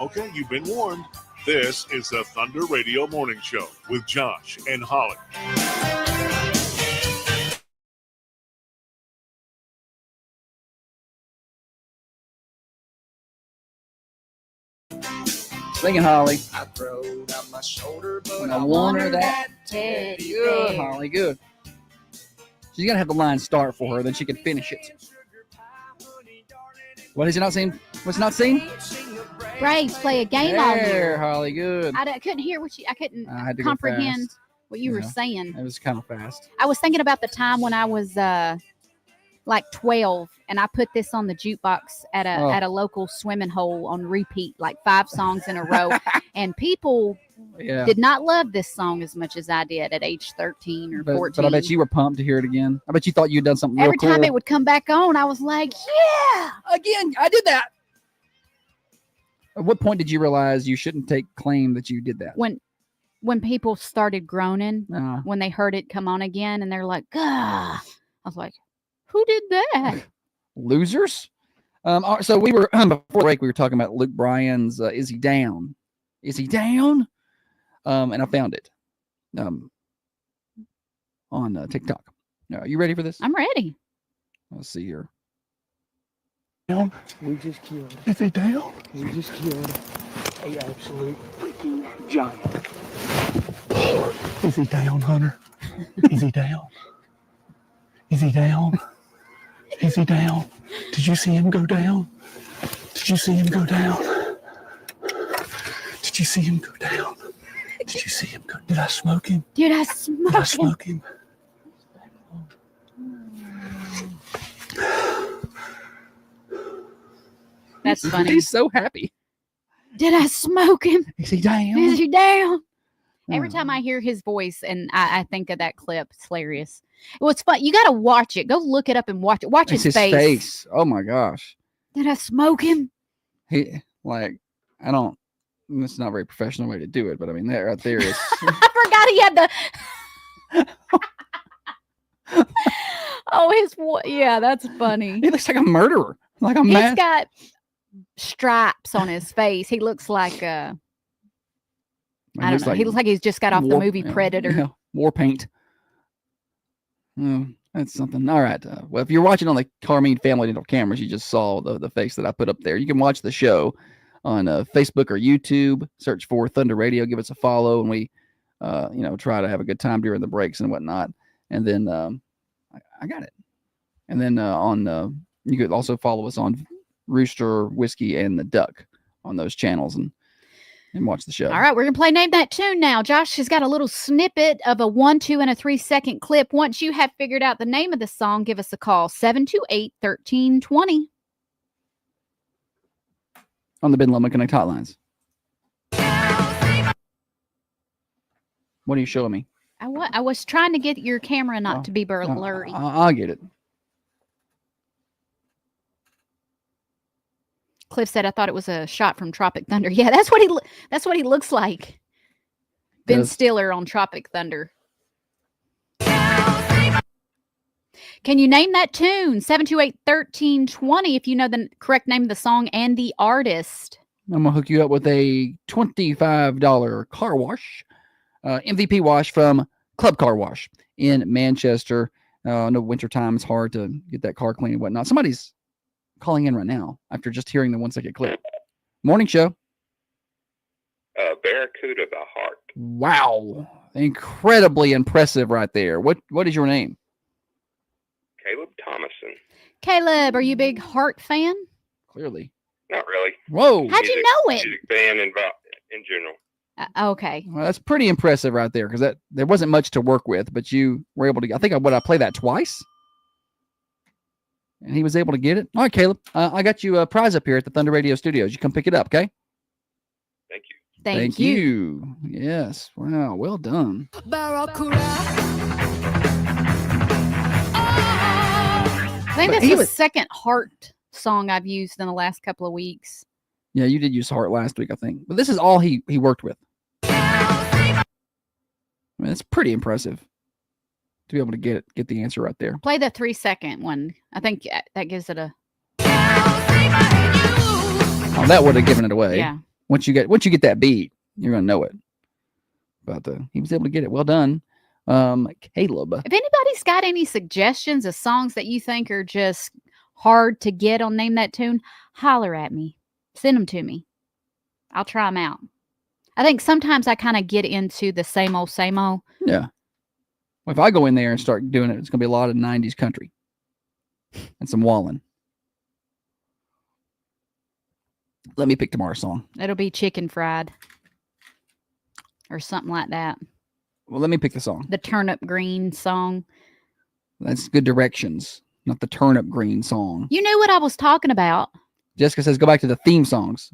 Okay, you've been warned. This is the Thunder Radio Morning Show with Josh and Holly. Singing Holly. I throwed out my shoulder, but I want her that teddy. Good, Holly, good. She's got to have the line start for her, then she can finish it. What is it not seen? What's not seen? Braves play a game on There, here. Holly, good. I couldn't hear I couldn't I had to comprehend go fast. what you were saying. It was kind of fast. I was thinking about the time when I was like 12 and I put this on the jukebox at a local swimming hole on repeat, like 5 songs in a row. And people did not love this song as much as I did at age 13 or 14. But I bet you were pumped to hear it again. I bet you thought you'd done something Every real cool. time it would come back on, I was like, yeah, again, I did that. At what point did you realize you shouldn't take claim that you did that? When people started groaning, when they heard it come on again, and they're like, "Gah!" I was like, "Who did that?" Losers. So we were before break. We were talking about Luke Bryan's "Is He Down?" Is he down? And I found it on TikTok. Are you ready for this? I'm ready. Let's see here. We just killed. Is he down? We just killed a absolute freaking giant. Is he down, Hunter? Is he down? Is he down? Is he down? Did you see him go down? Did you see him go down? Did you see him go down? Did you see him go? Did I smoke him? Did I smoke him? That's funny. He's so happy. Did I smoke him? Is he down? Is he down? Every time I hear his voice and I think of that clip, it's hilarious. Well, it's fun. You got to watch it. Go look it up and watch it. Watch It's his his face. face. Oh my gosh. Did I smoke him? He like I don't. It's not a very professional way to do it, but I mean that right there is. I forgot he had the. Yeah, that's funny. He looks like a murderer. Like a He's man. got stripes on his face. He looks like I don't know. He looks like he's just got off the movie Predator. Yeah, war paint. Oh, that's something. All right. Well, if you're watching on the Carmine Family Dental cameras, you just saw the face that I put up there. You can watch the show on Facebook or YouTube. Search for Thunder Radio. Give us a follow, and we, try to have a good time during the breaks and whatnot. And then I got it. And then you could also follow us on Rooster, Whiskey, and the Duck on those channels and watch the show. All right, we're going to play Name That Tune now. Josh has got a little snippet of a 1, 2, and a 3-second clip. Once you have figured out the name of the song, give us a call, 728-1320. On the Ben Loma Connect hotlines. What are you showing me? I was trying to get your camera not to be blurry. I'll get it. Cliff said, "I thought it was a shot from Tropic Thunder." Yeah, that's what he looks like. Ben Stiller on Tropic Thunder. Can you name that tune? 728-1320 if you know the correct name of the song and the artist. I'm going to hook you up with a $25 car wash, MVP wash from Club Car Wash in Manchester. I know wintertime is hard to get that car clean and whatnot. Somebody's calling in right now after just hearing the 1-second clip. Morning show. Barracuda the Heart. Wow. Incredibly impressive right there. What is your name? Caleb Thomason. Caleb, are you a big Heart fan? Clearly. Not really. Whoa. How'd you know it? Music fan in general. Okay. Well, that's pretty impressive right there because there wasn't much to work with, but you were able to. I think I played that twice, and he was able to get it. All right, Caleb, I got you a prize up here at the Thunder Radio Studios. You come pick it up, okay? Thank you. Thank you. Yes. Wow. Well done. I think that's the second Heart song I've used in the last couple of weeks. Yeah, you did use Heart last week, I think. But this is all he worked with. I mean, it's pretty impressive to be able to get the answer right there. Play the 3-second one. I think that gives it a. Oh, that would have given it away. Yeah. Once you get that beat, you're gonna know it. But he was able to get it. Well done, Caleb. If anybody's got any suggestions of songs that you think are just hard to get on Name That Tune, holler at me. Send them to me. I'll try them out. I think sometimes I kind of get into the same old. Yeah. Well, if I go in there and start doing it, it's going to be a lot of 90s country and some Wallen. Let me pick tomorrow's song. It'll be Chicken Fried or something like that. Well, let me pick the song. The Turnip Green song. That's Good Directions, not the Turnip Green song. You knew what I was talking about. Jessica says go back to the theme songs.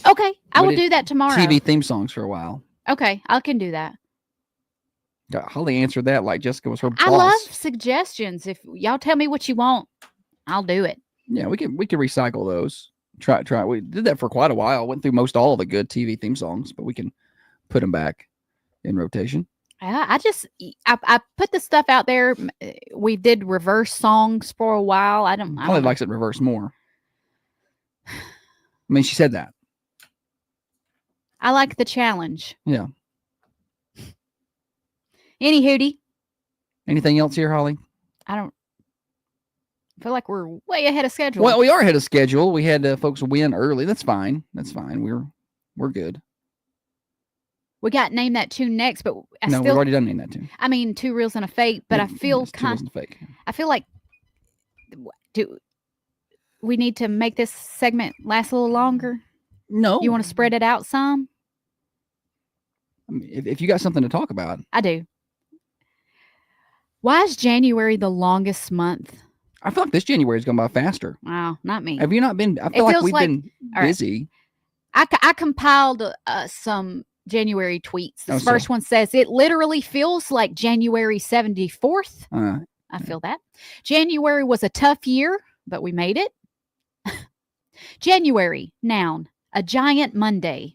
Okay, I will do that tomorrow. TV theme songs for a while. Okay, I can do that. Holly answered that like Jessica was her boss. I love suggestions. If y'all tell me what you want, I'll do it. Yeah, we can recycle those. Try. We did that for quite a while. Went through most all of the good TV theme songs, but we can put them back in rotation. I put the stuff out there. We did reverse songs for a while. Holly likes it reverse more. I mean, she said that. I like the challenge. Yeah. Any hootie. Anything else here, Holly? I don't feel like we're way ahead of schedule. Well, we are ahead of schedule. We had folks win early. That's fine. We're good. We got Name That Tune next, but we've already done Name That Tune. I mean, Two Reels and a Fake, but I feel fake. I feel like do we need to make this segment last a little longer? No. You want to spread it out some? I mean, if you got something to talk about. I do. Why is January the longest month? I feel like this January is going by faster. Wow, not me. Have you not been? I feel like we've been busy. I compiled some January tweets. This Oh, so- first one says, it literally feels like January 74th. Uh, I feel that. January was a tough year, but we made it. January, noun, a giant Monday.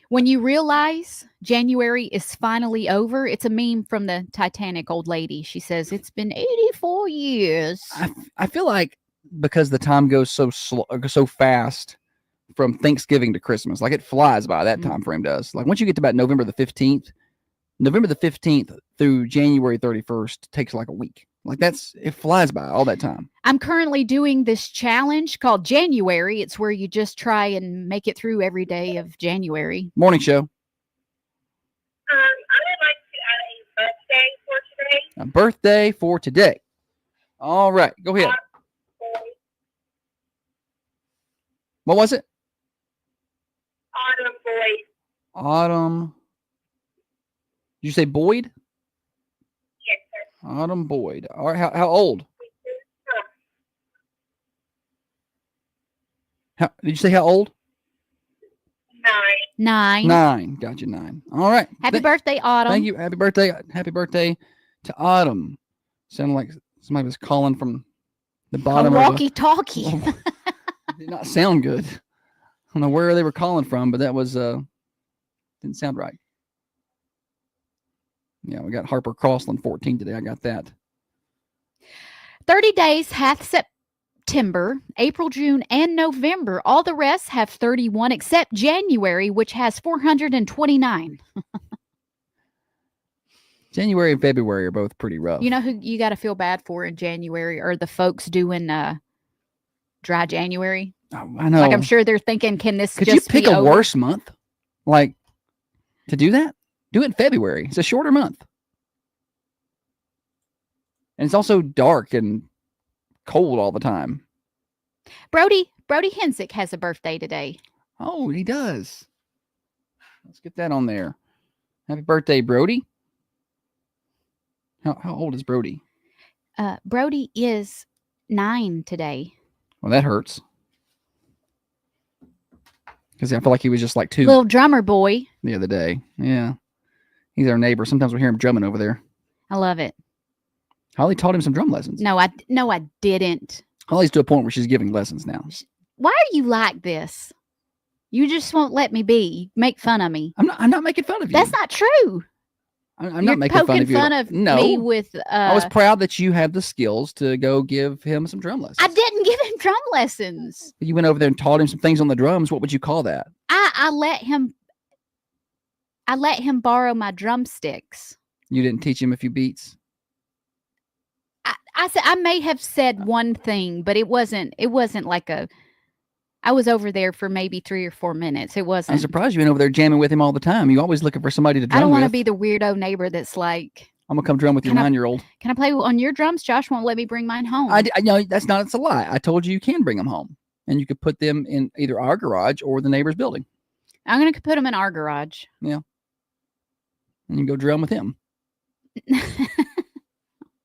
When you realize January is finally over, it's a meme from the Titanic old lady. She says, it's been 84 years. I feel like because the time goes so fast from Thanksgiving to Christmas, like it flies by. That time frame does. Like once you get to about November the 15th through January 31st takes like a week. Like it flies by all that time. I'm currently doing this challenge called January. It's where you just try and make it through every day of January. Morning show. I would like to add a birthday for today. A birthday for today. All right, go ahead. What was it? Autumn Boyd. Autumn. Did you say Boyd? Yes, sir. Autumn Boyd. All right, how old? Did you say how old? 9. 9. Gotcha, 9. All right. Happy birthday, Autumn. Thank you. Happy birthday. Happy birthday to Autumn. Sounded like somebody was calling from the bottom of walkie-talkie. Did not sound good. I don't know where they were calling from, but that was didn't sound right. Yeah, we got Harper Crossland 14 today. I got that. 30 days hath September, April, June, and November. All the rest have 31 except January, which has 429. January and February are both pretty rough. You know who you got to feel bad for in January are the folks doing dry January. Oh, I know. Like I'm sure they're thinking, can this Could just you pick be a over? worse month? Like to do that? Do it in February. It's a shorter month. And it's also dark and cold all the time. Brody Hensick has a birthday today. Oh, he does. Let's get that on there. Happy birthday, Brody. How old is Brody? Brody is 9 today. Well, that hurts. Because I feel like he was just like 2 Little drummer boy. the other day. Yeah. He's our neighbor. Sometimes we hear him drumming over there. I love it. Holly taught him some drum lessons. No, I didn't. Holly's to a point where she's giving lessons now. Why are you like this? You just won't let me be. Make fun of me. I'm not making fun of you. That's not true. I'm You're not making fun poking of you. fun of no. me with. I was proud that you had the skills to go give him some drum lessons. I didn't give him drum lessons. You went over there and taught him some things on the drums. What would you call that? I let him borrow my drumsticks. You didn't teach him a few beats. I may have said one thing, but it wasn't like I was over there for maybe 3 or 4 minutes. It wasn't. I'm surprised you went over there jamming with him all the time. You always looking for somebody to drum I don't want to with. be the weirdo neighbor that's like, I'm gonna come drum with your 9-year-old. can I play on your drums? Josh won't let me bring mine home. I know it's a lie. I told you can bring them home, and you could put them in either our garage or the neighbor's building. I'm going to put them in our garage. Yeah, and you can go drum with him.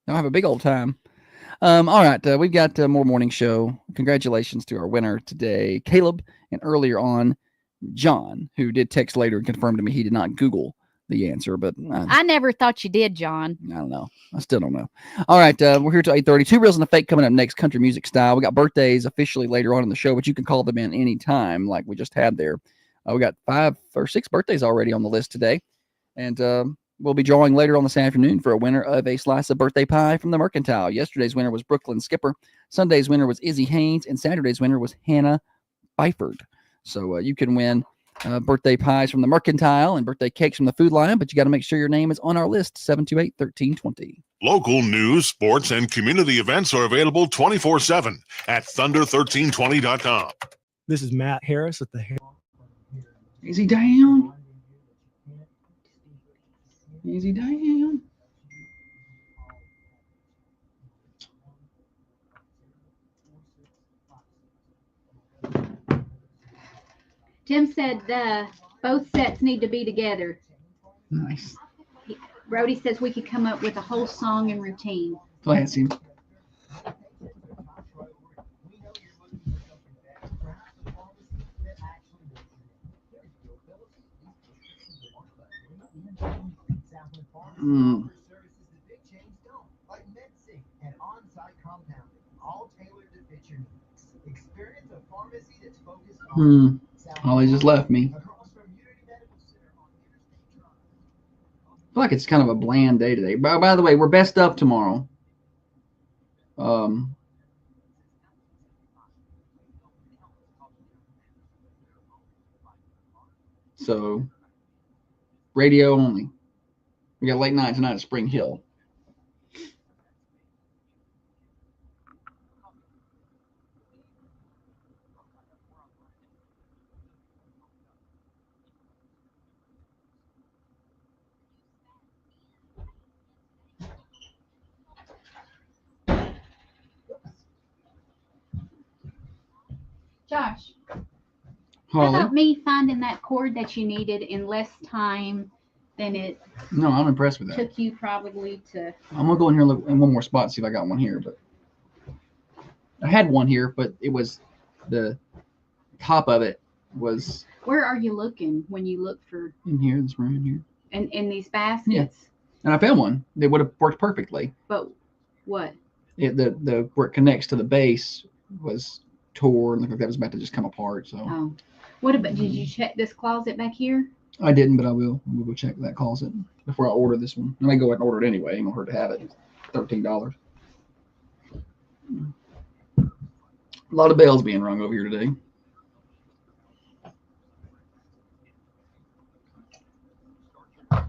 I'll have a big old time. All right, we've got more morning show. Congratulations to our winner today, Caleb, and earlier on, John, who did text later and confirmed to me he did not Google the answer, but I never thought you did, John. I don't know. I still don't know. All right, we're here till 8:30. 2 Reels and a Fake coming up next, country music style. We got birthdays officially later on in the show, but you can call them in any time, like we just had there. We got 5 or 6 birthdays already on the list today, and we'll be drawing later on this afternoon for a winner of a slice of birthday pie from the Mercantile. Yesterday's winner was Brooklyn Skipper. Sunday's winner was Izzy Haynes, and Saturday's winner was Hannah Byford. So you can win birthday pies from the Mercantile and birthday cakes from the Food Lion, but you got to make sure your name is on our list, 728-1320. Local news, sports, and community events are available 24/7 at thunder1320.com. This is Matt Harris at the Easy down. Easy down. Tim said both sets need to be together. Nice. Brody says we could come up with a whole song and routine. Bless him. Mm. Holly just left me. I feel like it's kind of a bland day today. By the way, we're best of tomorrow. So radio only. We got late night tonight at Spring Hill. Josh, how Holly? about me finding that cord that you needed in less time than it No, I'm impressed with that. took you probably to. I'm gonna go in here and look in one more spot and see if I got one here. But I had one here, but it was the top of it was Where are you looking when you look for in here, this room in here. in these baskets? Yeah. And I found one that would have worked perfectly. But what? The where it connects to the base was tore and looked like that was about to just come apart. So Oh, what about? Did you check this closet back here? I didn't, but I will. We'll go check that closet before I order this one. I may go ahead and order it anyway. Ain't gonna hurt to have it. $13. A lot of bells being rung over here today. I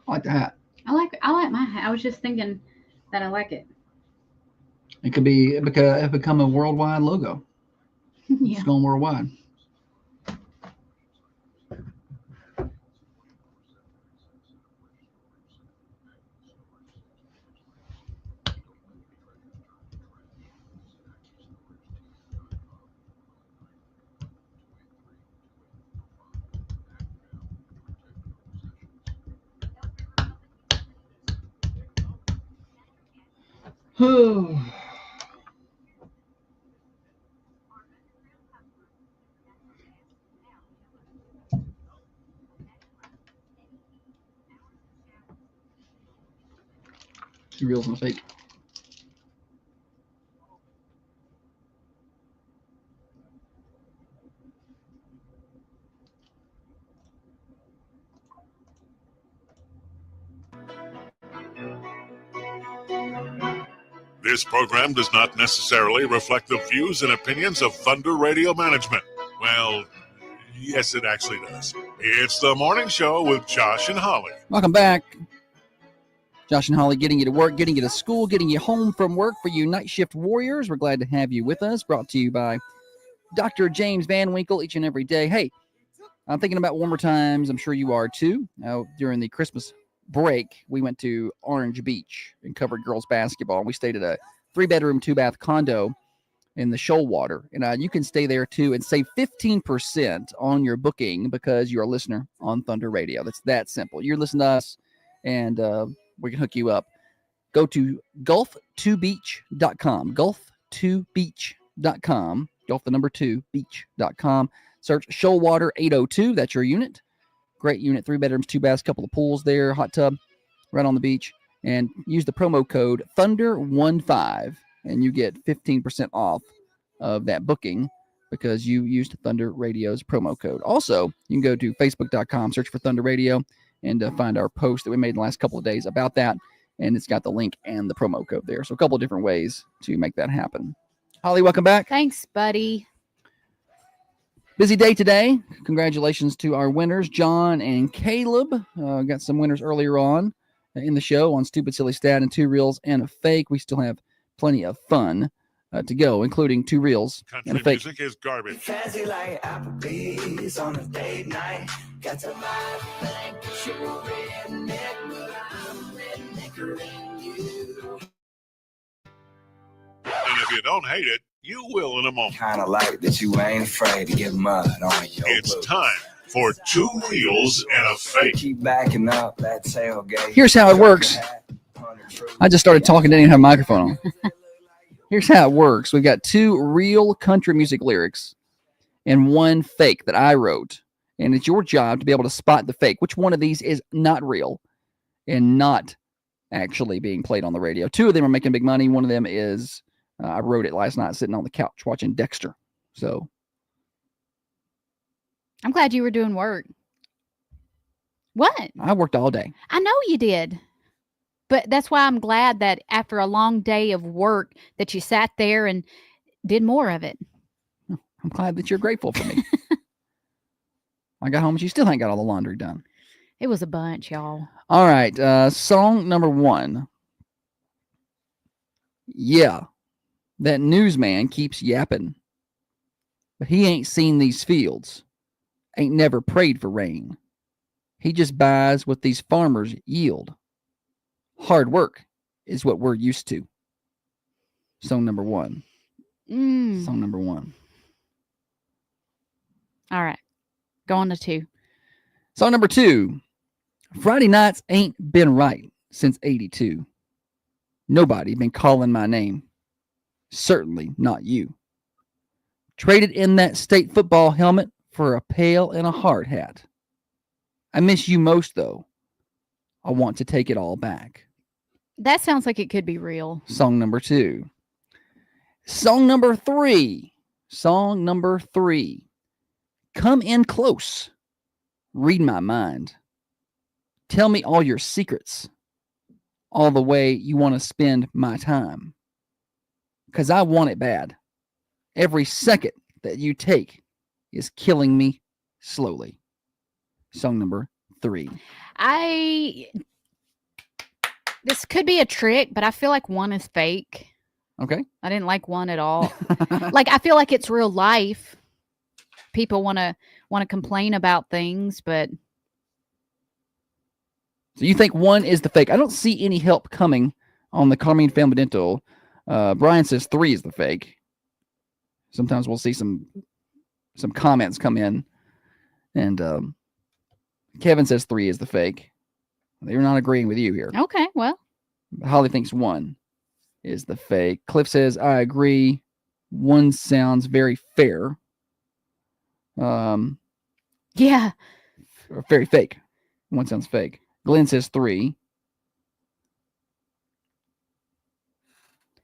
like the hat. I like my hat. I was just thinking that I like it. It could be it become a worldwide logo. Yeah. It's going worldwide. Two reals and a fake. This program does not necessarily reflect the views and opinions of Thunder Radio Management. Well, yes, it actually does. It's the morning show with Josh and Holly. Welcome back. Josh and Holly getting you to work, getting you to school, getting you home from work for you night shift warriors. We're glad to have you with us. Brought to you by Dr. James Van Winkle each and every day. Hey, I'm thinking about warmer times. I'm sure you are too. During the Christmas break, we went to Orange Beach and covered girls basketball. And we stayed at a 3-bedroom, 2-bath condo in the Shoalwater. And you can stay there too and save 15% on your booking because you're a listener on Thunder Radio. That's that simple. You're listening to us and we can hook you up. Go to golf2beach.com. Golf2beach.com. Golf the number 2 beach.com. Search Shoalwater 802. That's your unit. Great unit, 3 bedrooms, 2 baths, couple of pools there, hot tub right on the beach. And use the promo code Thunder15 and you get 15% off of that booking because you used Thunder Radio's promo code. Also, you can go to facebook.com, search for Thunder Radio, and find our post that we made in the last couple of days about that. And it's got the link and the promo code there. So a couple of different ways to make that happen. Holly, welcome back. Thanks, buddy. Busy day today. Congratulations to our winners, John and Caleb. Got some winners earlier on in the show on Stupid Silly Stat and 2 reels and a fake. We still have plenty of fun to go, including 2 reels and a fake. Music is garbage. Fancy like Applebee's on a date night. Got to buy a thing, you're a redneck, but I'm rednecker than you. And if you don't hate it, you will in a moment. Kinda like that you ain't afraid to get mud on your It's boots. time for 2 reels and a fake. Keep backing up that tailgate. Here's how it works. I just started talking, didn't even have a microphone on. Here's how it works. We've got 2 real country music lyrics and 1 fake that I wrote. And it's your job to be able to spot the fake. Which one of these is not real and not actually being played on the radio? 2 of them are making big money. One of them is, I wrote it last night sitting on the couch watching Dexter. So I'm glad you were doing work. What? I worked all day. I know you did. But that's why I'm glad that after a long day of work that you sat there and did more of it. I'm glad that you're grateful for me. I got home and she still ain't got all the laundry done. It was a bunch, y'all. All right. Song number 1. Yeah, that newsman keeps yapping, but he ain't seen these fields, ain't never prayed for rain. He just buys what these farmers yield. Hard work is what we're used to. Song number 1. Song number 1. All right. Go on to 2. Song number 2. Friday nights ain't been right since 82. Nobody been calling my name. Certainly not you. Traded in that state football helmet for a pail and a hard hat. I miss you most, though. I want to take it all back. That sounds like it could be real. Song number 2. Song number 3. Song number 3. Come in close. Read my mind. Tell me all your secrets. All the way you want to spend my time. 'Cause I want it bad. Every second that you take is killing me slowly. Song number 3. This could be a trick, but I feel like 1 is fake. Okay. I didn't like 1 at all. Like, I feel like it's real life. People want to complain about things, but So you think 1 is the fake? I don't see any help coming on the Carmine Family Dental. Brian says 3 is the fake. Sometimes we'll see some comments come in, and Kevin says 3 is the fake. They're not agreeing with you here. okay, well. Holly thinks 1 is the fake. Cliff says, I agree. 1 sounds very fair. Yeah. Very fake. 1 sounds fake. Glenn says 3.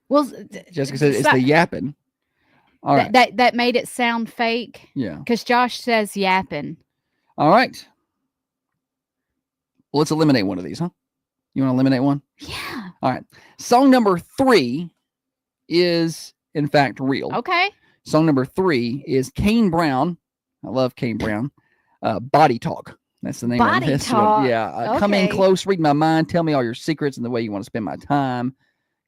Well, Jessica says it's the yapping. All right. That made it sound fake. Yeah. Because Josh says yapping. All right. Well, let's eliminate 1 of these, huh? You want to eliminate 1? Yeah. All right. Song number 3 is, in fact, real. Okay. Song number 3 is Kane Brown. I love Kane Brown. Body Talk. That's the name Body of this Talk. one. Yeah. Come in Okay. close, read my mind, tell me all your secrets and the way you want to spend my time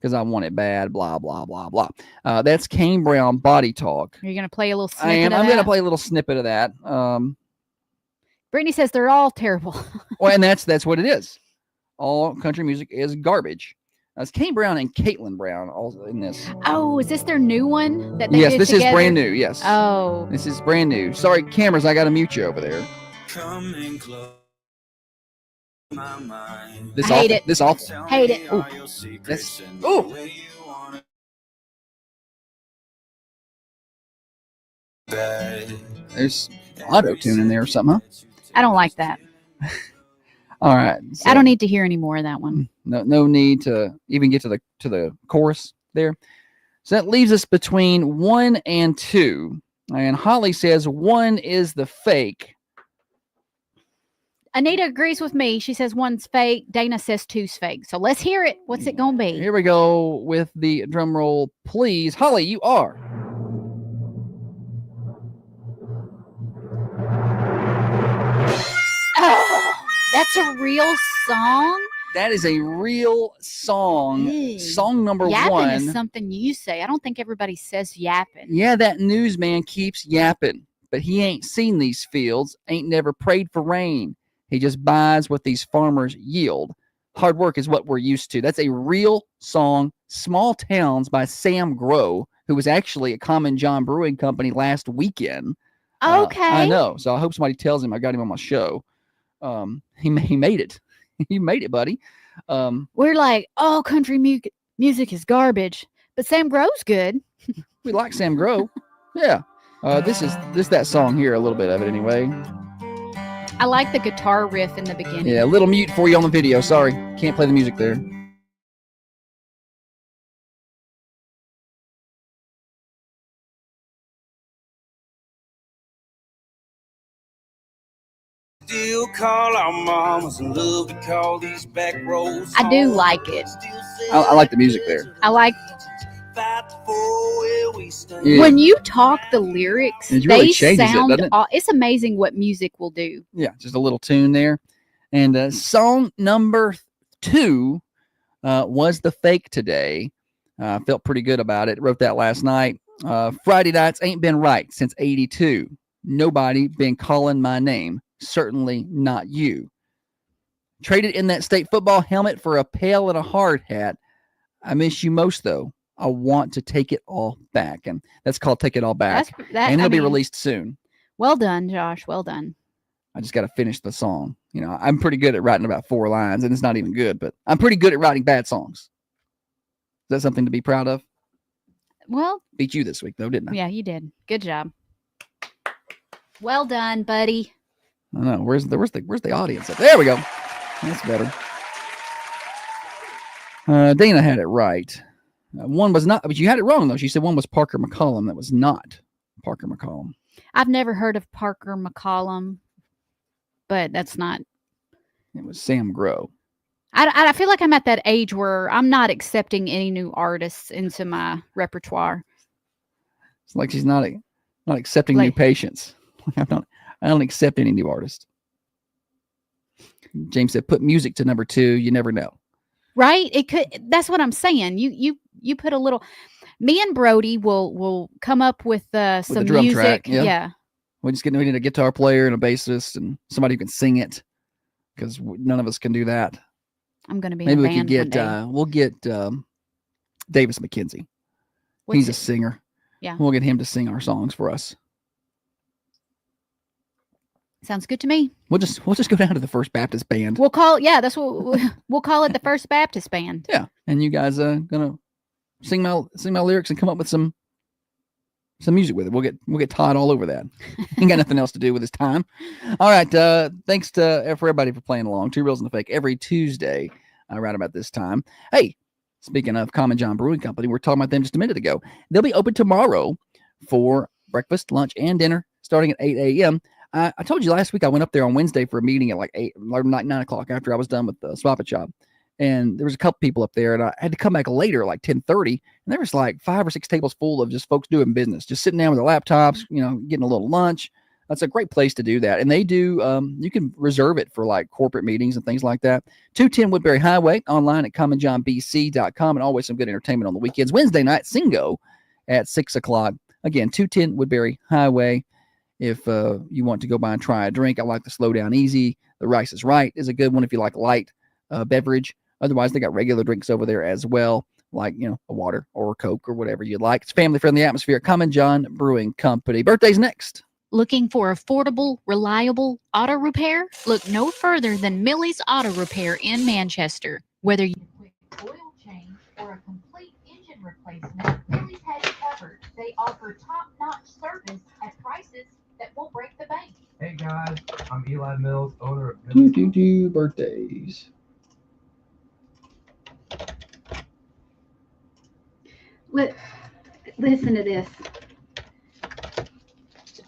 because I want it bad, blah, blah, blah, blah. That's Kane Brown, Body Talk. Are you going to play a little snippet I am. of I'm going to that? play a little snippet of that. Brittany says they're all terrible. Well, and that's what it is. All country music is garbage. It's Kane Brown and Caitlin Brown also in this. Oh, is this their new one that they Yes, did this together? is brand new. Yes. Oh. This is brand new. Sorry, cameras, I got to mute you over there. Coming close. My mind. This I hate awful. it. This awful. Hate it. Ooh. That's, ooh. There's auto tune in there or something, huh? I don't like that. All right. So I don't need to hear any more of that one. no need to even get to the chorus there. So that leaves us between 1 and 2. And Holly says 1 is the fake. Anita agrees with me. She says 1's fake. Dana says 2's fake. So let's hear it. What's it going to be? Here we go with the drum roll, please. Holly, you are. Oh, that's a real song? That is a real song. Ew. Song number Yapping 1. is something you say. I don't think everybody says yapping. Yeah, that newsman keeps yapping, but he ain't seen these fields, ain't never prayed for rain. He just buys what these farmers yield. Hard work is what we're used to. That's a real song, Small Towns by Sam Grow, who was actually at Common John Brewing Company last weekend. Okay. I know. So I hope somebody tells him I got him on my show. He made it. He made it, buddy. We're like, oh, country music is garbage, but Sam Grow's good. We like Sam Grow. Yeah. This is that song here, a little bit of it anyway. I like the guitar riff in the beginning. Yeah, a little mute for you on the video. Sorry, can't play the music there. Still call our mamas and love to call these back roads. I do like it. I like the music there. I like Yeah. when you talk the lyrics. It really They changes it, sound. doesn't it? It's amazing what music will do. Yeah, just a little tune there. And song number 2 was The Fake today. Felt pretty good about it. Wrote that last night. Friday nights ain't been right since 82. Nobody been calling my name. Certainly not you. Traded in that state football helmet for a pail and a hard hat. I miss you most, though. I want to take it all back. And that's called Take It All Back. And it'll be released soon. Well done, Josh. Well done. I just got to finish the song. You know, I'm pretty good at writing about 4 lines, and it's not even good, but I'm pretty good at writing bad songs. Is that something to be proud of? Well, beat you this week, though, didn't I? Yeah, you did. Good job. Well done, buddy. I know. Where's the audience? There we go. That's better. Dana had it right. One was not, but you had it wrong, though. She said one was Parker McCollum. That was not Parker McCollum. I've never heard of Parker McCollum, but that's not. It was Sam Grow. I feel like I'm at that age where I'm not accepting any new artists into my repertoire. It's like she's not accepting new patients. I don't accept any new artist. James said, put music to number 2. You never know. Right? It could. That's what I'm saying. You put a little. Me and Brody will come up with some drum music. track, Yeah. We need a guitar player and a bassist and somebody who can sing it, because none of us can do that. I'm going to be Maybe in a we band could get one day. we'll get Davis McKenzie. He's a singer. Yeah. We'll get him to sing our songs for us. Sounds good to me. We'll just go down to the First Baptist Band. We'll call that's what we'll call it, the First Baptist Band. Yeah, and you guys gonna sing my lyrics and come up with some music with it. We'll get Todd all over that. Ain't got nothing else to do with his time. All right. Thanks for everybody for playing along. Two Reels and a Fake every Tuesday, right about this time. Hey, speaking of Common John Brewing Company, we were talking about them just a minute ago. They'll be open tomorrow for breakfast, lunch, and dinner, starting at 8 a.m. I told you last week I went up there on Wednesday for a meeting at like 9 o'clock after I was done with the Swap It Shop. And there was a couple people up there, and I had to come back later, like 10:30, and there was like 5 or 6 tables full of just folks doing business, just sitting down with their laptops, getting a little lunch. That's a great place to do that. And they do, you can reserve it for like corporate meetings and things like that. 210 Woodbury Highway, online at commonjohnbc.com, and always some good entertainment on the weekends. Wednesday night, Singo at 6 o'clock. Again, 210 Woodbury Highway. If you want to go by and try a drink, I like the Slow Down Easy. The Rice is Right is a good one if you like light beverage. Otherwise, they got regular drinks over there as well, like, a water or a Coke or whatever you'd like. It's family-friendly atmosphere at Common John Brewing Company. Birthday's next. Looking for affordable, reliable auto repair? Look no further than Millie's Auto Repair in Manchester. Whether you Quick oil change or a complete engine replacement, Millie's has you covered. They offer top-notch service at prices that won't break the bank. Hey guys, I'm Eli Mills, owner of Millie's. Birthdays. Listen to this.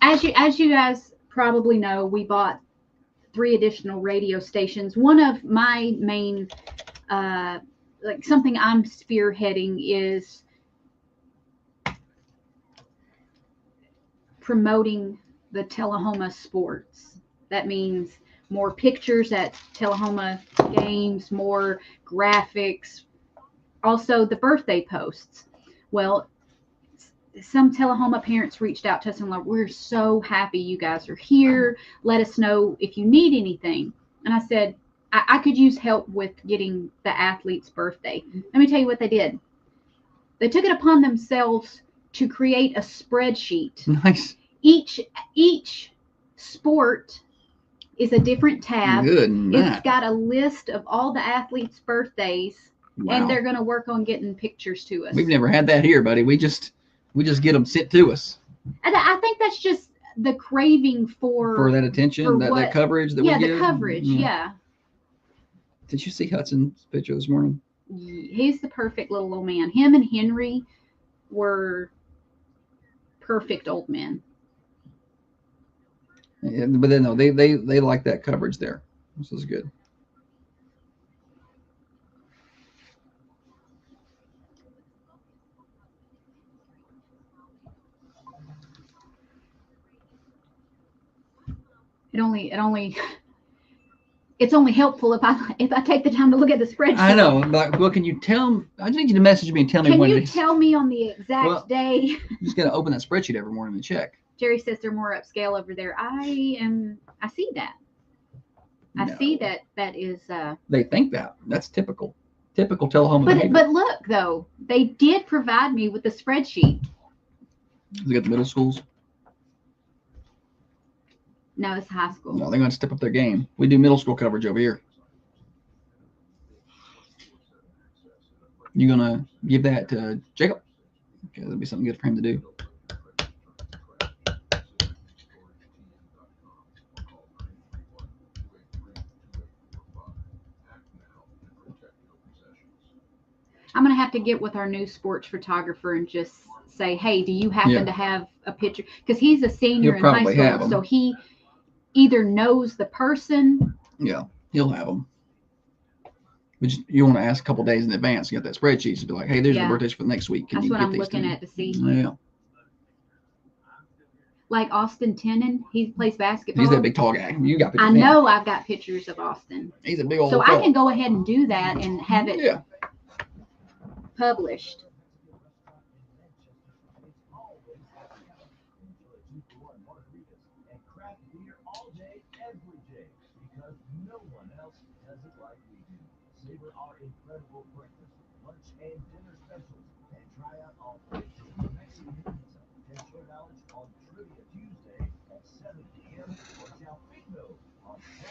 As you guys probably know, we bought 3 additional radio stations. One of my main, something I'm spearheading is promoting the Tullahoma sports. That means more pictures at Tullahoma games, more graphics, also the birthday posts. Well, some Tullahoma parents reached out to us and like, we're so happy you guys are here. Let us know if you need anything. And I said, I could use help with getting the athlete's birthday. Let me tell you what they did. They took it upon themselves to create a spreadsheet. Nice. Each sport is a different tab. Good night. It's got a list of all the athletes' birthdays. Wow. And they're going to work on getting pictures to us. We've never had that here, buddy. We just get them sent to us. And I think that's just the craving for that attention, for that what- coverage that yeah, we the give. coverage. Yeah. Did you see Hudson's picture this morning? He's the perfect little old man. Him and Henry were perfect old men. Yeah, but then no, they like that coverage there. This is good. It's only helpful if I take the time to look at the spreadsheet. I know, but well, can you tell? I just need you to message me and tell me Can when you it is. tell me on the exact Well, day? You just gotta open that spreadsheet every morning and check. Jerry says they're more upscale over there. I see that. I No. see that is They think that. That's typical Telehoma but behavior. but look though, they did provide me with the spreadsheet. They got the middle schools. No, it's high school. No, they're gonna step up their game. We do middle school coverage over here. You gonna give that to Jacob? Okay, that'll be something good for him to do. I'm gonna have to get with our new sports photographer and just say, hey, do you happen to have a picture? Because he's a senior in high school, so he either knows the person. Yeah, he'll have them. But you want to ask a couple days in advance. You got that spreadsheet to be like, hey, there's the birthdays for the next week. Can That's you what get I'm these looking to at to see. Yeah. Like Austin Tennant, he plays basketball. He's that big tall guy. You got pictures I of him. know I've got pictures of Austin. He's a big old So fella. I can go ahead and do that and have it published.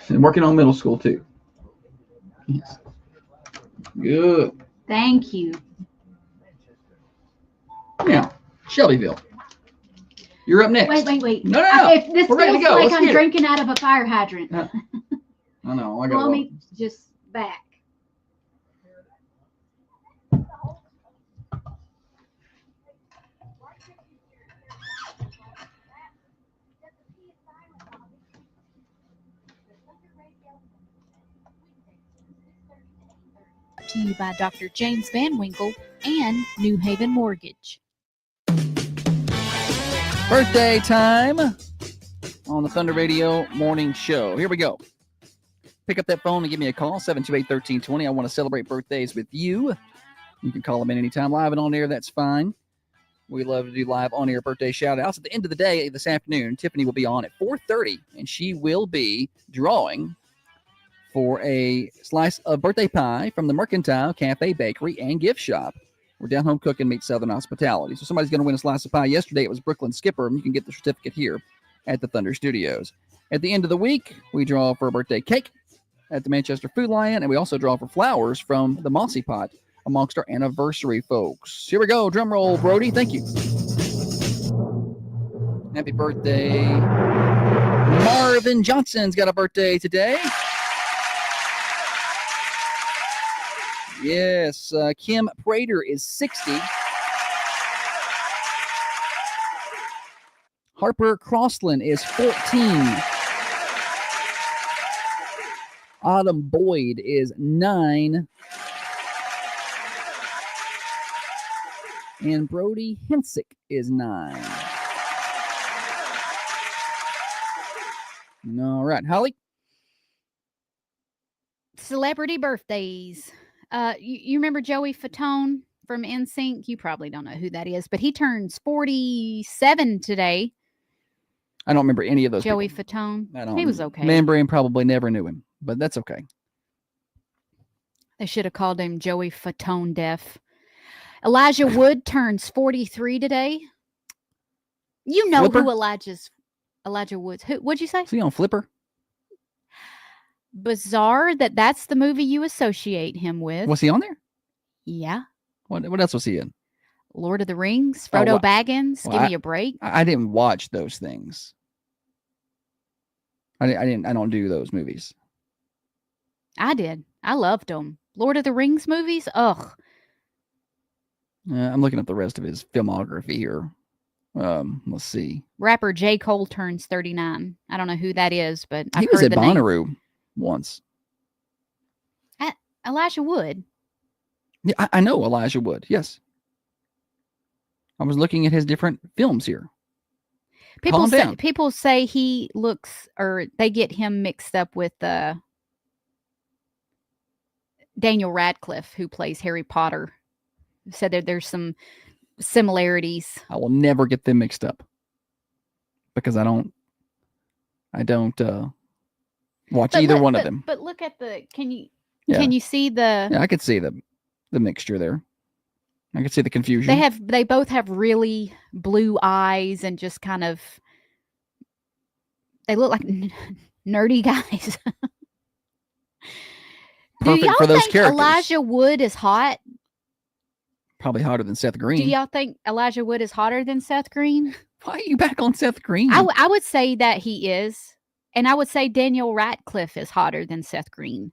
And working on middle school too. Yes. Good. Thank you. Now, Shelbyville. You're up next. Wait. No. If this We're ready to feels go. like Let's I'm get it. drinking out of a fire hydrant. I know. I Let got me just back. To you by Dr. James Van Winkle and New Haven Mortgage. Birthday time on the Thunder Radio Morning Show. Here we go. Pick up that phone and give me a call, 728-1320. I want to celebrate birthdays with you. You can call them in anytime, live and on air. That's fine. We love to do live on-air birthday shout-outs. At the end of the day, this afternoon, Tiffany will be on at 4:30, and she will be drawing for a slice of birthday pie from the Mercantile Cafe Bakery and Gift Shop. We're down home cooking meets Southern Hospitality. So somebody's going to win a slice of pie. Yesterday, it was Brooklyn Skipper, and you can get the certificate here at the Thunder Studios. At the end of the week, we draw for a birthday cake at the Manchester Food Lion, and we also draw for flowers from the Mossy Pot amongst our anniversary folks. Here we go. Drum roll, Brody. Thank you. Happy birthday. Marvin Johnson's got a birthday today. Yes, Kim Prater is 60. Harper Crossland is 14. Autumn Boyd is 9. And Brody Hensick is 9. All right, Holly? Celebrity birthdays. You remember Joey Fatone from NSYNC? You probably don't know who that is, but he turns 47 today. I don't remember any of those Joey people. Fatone. He was okay. Remember him, probably never knew him, but that's okay. They should have called him Joey Fatone Deaf. Elijah Wood turns 43 today. You know Flipper? who Elijah Woods. What'd you say? Is he on Flipper? Bizarre that's the movie you associate him with. Was he on there? Yeah. What else was he in? Lord of the Rings, Frodo Baggins. Give me a break. I didn't watch those things. I don't do those movies. I did. I loved them. Lord of the Rings movies. Ugh. I'm looking up the rest of his filmography here. Let's see. Rapper J. Cole turns 39. I don't know who that is, but I've He was heard at the name. Bonnaroo once. Elijah Wood. Yeah, I know Elijah Wood. Yes. I was looking at his different films here. People say he looks, or they get him mixed up with Daniel Radcliffe, who plays Harry Potter. Said that there's some similarities. I will never get them mixed up because I don't watch either one of them. But look at can you see the? Yeah, I could see the mixture there. I could see the confusion. They both have really blue eyes and just kind of, they look like nerdy guys. Perfect Do y'all for those think characters. Elijah Wood is hot? Probably hotter than Seth Green. Do y'all think Elijah Wood is hotter than Seth Green? Why are you back on Seth Green? I would say that he is. And I would say Daniel Radcliffe is hotter than Seth Green.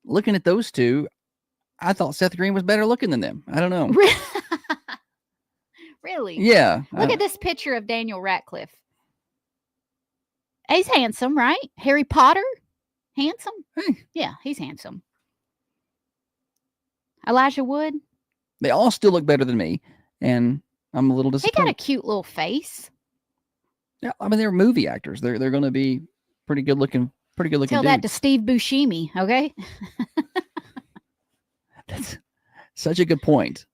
Looking at those two, I thought Seth Green was better looking than them. I don't know. Really? Yeah. Look at this picture of Daniel Radcliffe. He's handsome, right? Harry Potter? Handsome? Hey. Yeah, he's handsome. Elijah Wood? They all still look better than me, and I'm a little He disappointed. got a cute little face. Yeah, I mean they're movie actors. They're going to be pretty good looking. Tell that to Steve Buscemi, okay? That's such a good point.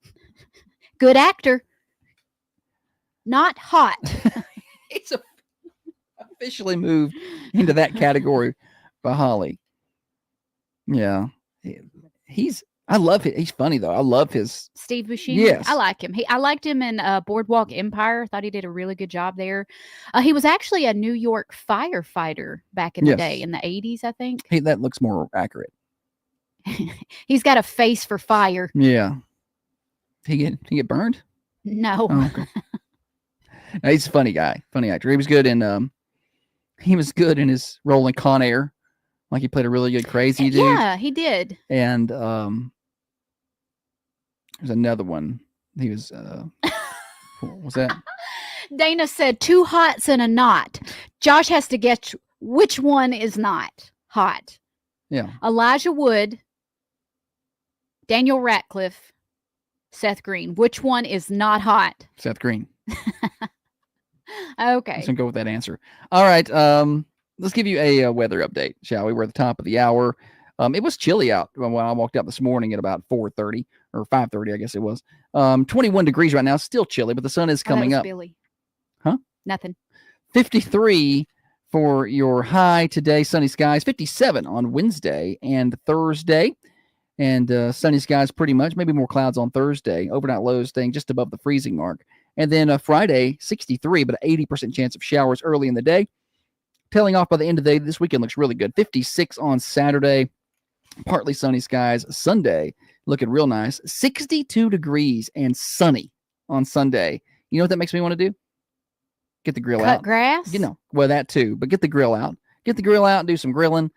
Good actor. Not hot. He's officially moved into that category by Holly. Yeah. I love it. He's funny though. I love his Steve Buscemi. Yes. I like him. I liked him in Boardwalk Empire. Thought he did a really good job there. He was actually a New York firefighter back in the day, in the 80s, I think. Hey, that looks more accurate. He's got a face for fire. Yeah. He get burned? No. Oh, okay. He's a funny guy, funny actor. He was good in his role in Con Air. Like he played a really good crazy dude. Yeah, he did. And there's another one. He was what was that? Dana said 2 hots and a knot. Josh has to guess which one is not hot. Yeah. Elijah Wood, Daniel Radcliffe, Seth Green. Which one is not hot? Seth Green. Okay. Let's go with that answer. All right. Let's give you a weather update, shall we? We're at the top of the hour. It was chilly out when I walked out this morning at about 4:30 or 5:30, I guess it was. 21 degrees right now. Still chilly, but the sun is coming up. Billy. Huh? Nothing. 53 for your high today. Sunny skies. 57 on Wednesday and Thursday. And sunny skies pretty much. Maybe more clouds on Thursday. Overnight lows staying just above the freezing mark. And then Friday, 63, but an 80% chance of showers early in the day. Tailing off by the end of the day, this weekend looks really good. 56 on Saturday, partly sunny skies. Sunday, looking real nice. 62 degrees and sunny on Sunday. You know what that makes me want to do? Get the grill out. Cut grass? Well, that too, but get the grill out. Get the grill out and do some grilling.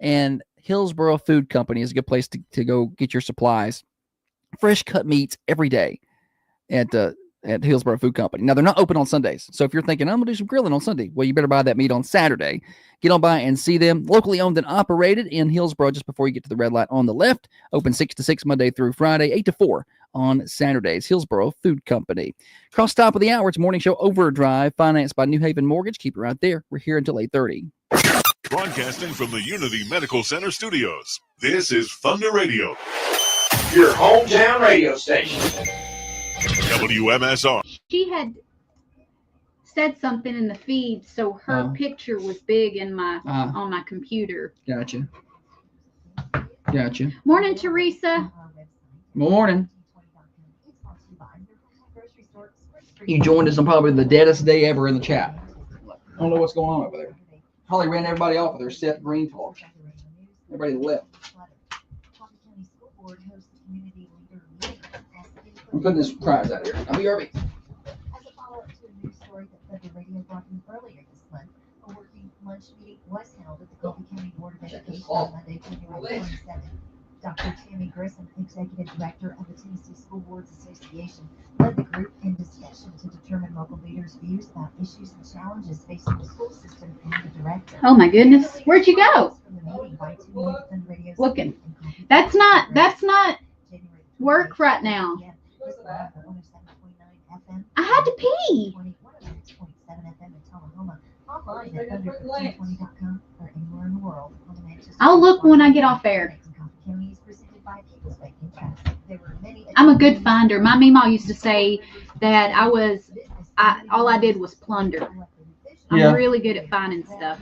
And Hillsboro Food Company is a good place to go get your supplies. Fresh cut meats every day at Hillsboro Food Company. Now, they're not open on Sundays. So if you're thinking, I'm going to do some grilling on Sunday, well, you better buy that meat on Saturday. Get on by and see them. Locally owned and operated in Hillsboro just before you get to the red light on the left. Open 6 to 6 Monday through Friday, 8 to 4 on Saturdays. Hillsboro Food Company. Cross top of the hour, it's Morning Show Overdrive, financed by New Haven Mortgage. Keep it right there. We're here until 8:30. Broadcasting from the Unity Medical Center studios, this is Thunder Radio. Your hometown radio station. WMSR. She had said something in the feed, so her picture was big in my on my computer. Gotcha. Morning, Teresa. Morning. You joined us on probably the deadest day ever in the chat. I don't know what's going on over there. Holly ran everybody off with her Seth Green talk. Everybody left. I'm putting this prize out here. I'll be right back. As a follow-up to a news story that Thunder Radio brought you earlier this month, a working lunch meeting was held at the Coffee County Board of Education on Monday, January 27th. Dr. Tammy Grissom, Executive Director of the Tennessee School Boards Association, led the group in discussion to determine local leaders' views about issues and challenges facing the school system and the director. Oh my goodness, where'd you go? Looking. That's not work right now. I had to pee. I'll look when I get off air. I'm a good finder. My meemaw used to say that all I did was plunder. I'm really good at finding stuff.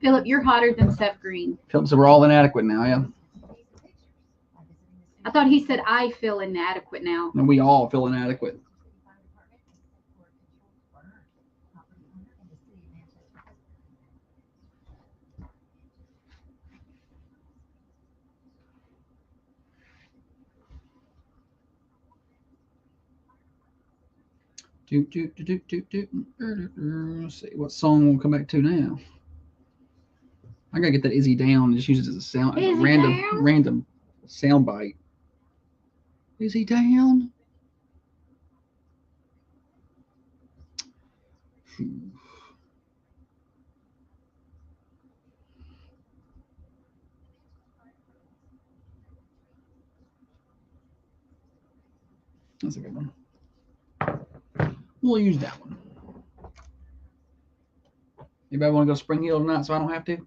Philip, you're hotter than Seth Green. Philip said we're all inadequate now, yeah. I thought he said I feel inadequate now. And we all feel inadequate. Let's see what song we'll come back to now. I gotta get that Izzy down and just use it as a sound, a random sound bite. Is he down? That's a good one. We'll use that one. Anybody want to go Spring Hill tonight so I don't have to?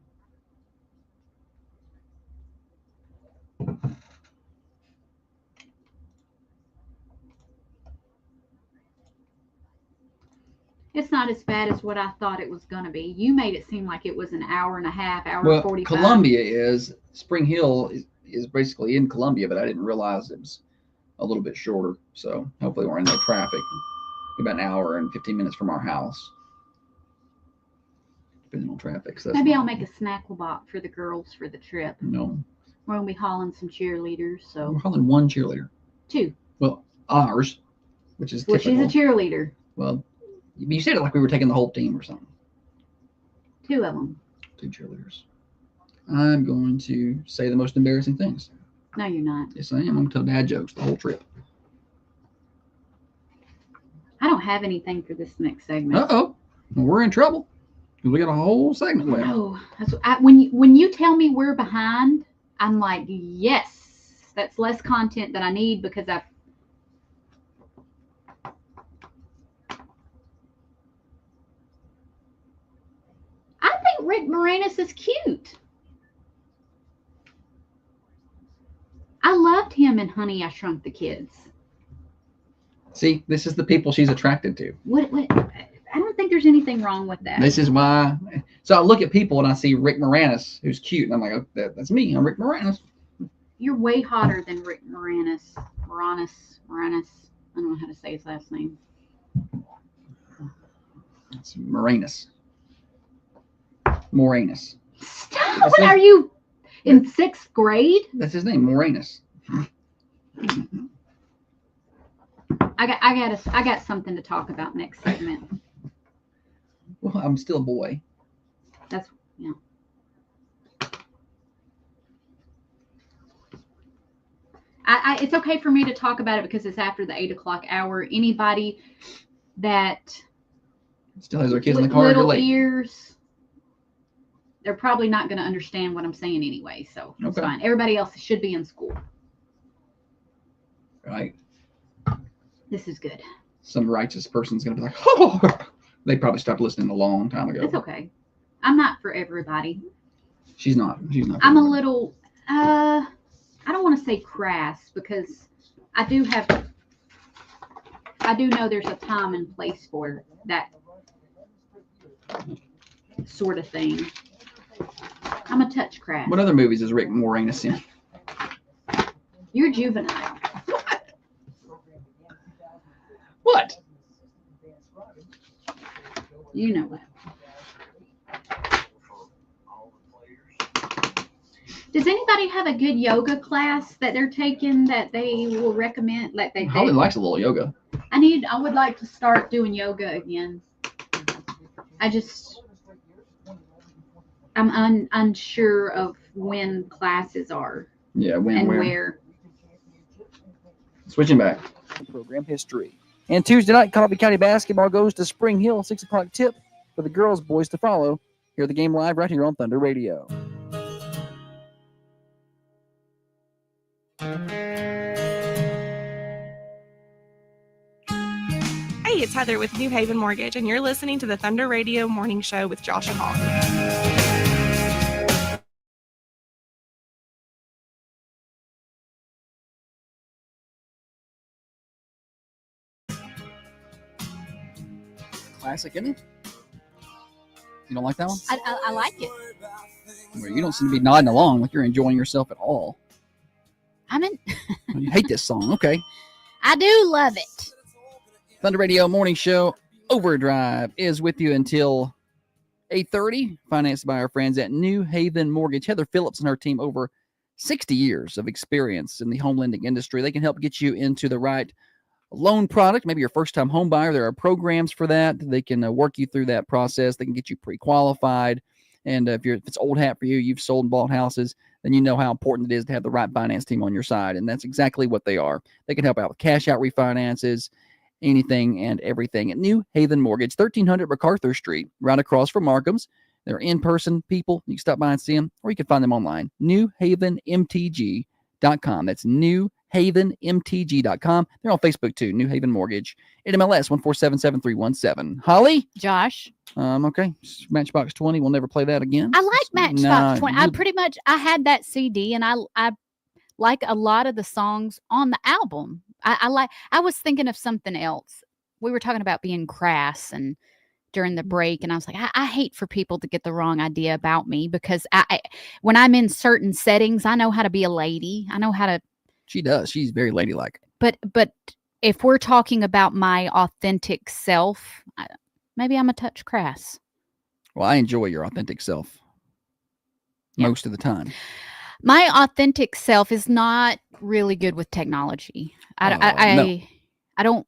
It's not as bad as what I thought it was going to be. You made it seem like it was an hour and a half, hour 45. Columbia is. Spring Hill is basically in Columbia, but I didn't realize it was a little bit shorter. So hopefully we're in no traffic. About an hour and 15 minutes from our house. Depending on traffic. So maybe I'll make a snackle box for the girls for the trip. No. We're going to be hauling some cheerleaders. So we're hauling one cheerleader. Two. Well, ours, which is typical. She's a cheerleader. Well, you said it like we were taking the whole team or something. Two of them. Two cheerleaders. I'm going to say the most embarrassing things. No, you're not. Yes, I am. I'm going to tell dad jokes the whole trip. I don't have anything for this next segment. Uh-oh. Well, we're in trouble. We got a whole segment left. No. When you tell me we're behind, I'm like, yes. That's less content that I need because I think Rick Moranis is cute. I loved him in Honey, I Shrunk the Kids. See, this is the people she's attracted to. What? I don't think there's anything wrong with that. This is why. So I look at people and I see Rick Moranis, who's cute, and I'm like, oh, that's me. I'm Rick Moranis. You're way hotter than Rick Moranis. Moranis. I don't know how to say his last name. It's Moranis. Moranis. Stop! What are you in 6th grade? That's his name, Moranis. I got something to talk about next segment. Well, I'm still a boy. That's yeah. It's okay for me to talk about it because it's after the 8 o'clock hour. Anybody that still has their kids in the car, little ears, they're probably not going to understand what I'm saying anyway. So it's fine. Everybody else should be in school. Right. This is good. Some righteous person's going to be like, oh, they probably stopped listening a long time ago. It's okay. I'm not for everybody. She's not. I'm a little, I don't want to say crass because I do know there's a time and place for that sort of thing. I'm a touch crass. What other movies is Rick Moranis in? You're juvenile. What? You know what? Does anybody have a good yoga class that they're taking that they will recommend? Holly likes a little yoga. I would like to start doing yoga again. I'm unsure of when classes are Yeah, when and where. where. Switching back. Program history. And Tuesday night, Coffee County basketball goes to Spring Hill, 6 o'clock tip for the girls, boys to follow. Hear the game live right here on Thunder Radio. Hey, it's Heather with New Haven Mortgage, and you're listening to the Thunder Radio Morning Show with Josh and Holly. Classic, isn't it? You don't like that one? I like it. Well, you don't seem to be nodding along like you're enjoying yourself at all. I'm in. You hate this song. Okay. I do love it. Thunder Radio Morning Show Overdrive is with you until 8:30. Financed by our friends at New Haven Mortgage. Heather Phillips and her team, over 60 years of experience in the home lending industry. They can help get you into the right loan product. Maybe your first-time home buyer. There are programs for that. They can work you through that process. They can get you pre-qualified. And if it's old hat for you, you've sold and bought houses, then you know how important it is to have the right finance team on your side. And that's exactly what they are. They can help out with cash-out refinances, anything and everything at New Haven Mortgage, 1300 MacArthur Street, right across from Markham's. They're in-person people. You can stop by and see them, or you can find them online, newhavenmtg.com. That's newhavenmtg.com. They're on Facebook, too, New Haven Mortgage. NMLS 1477317. Holly? Josh? Okay. Matchbox 20. We'll never play that again. I like Matchbox 20. I had that CD, and I like a lot of the songs on the album. I was thinking of something else. We were talking about being crass and during the break, and I was like, I hate for people to get the wrong idea about me, because when I'm in certain settings, I know how to be a lady. I know how to. She does. She's very ladylike. But if we're talking about my authentic self, maybe I'm a touch crass. Well, I enjoy your authentic self most of the time. My authentic self is not really good with technology. I don't.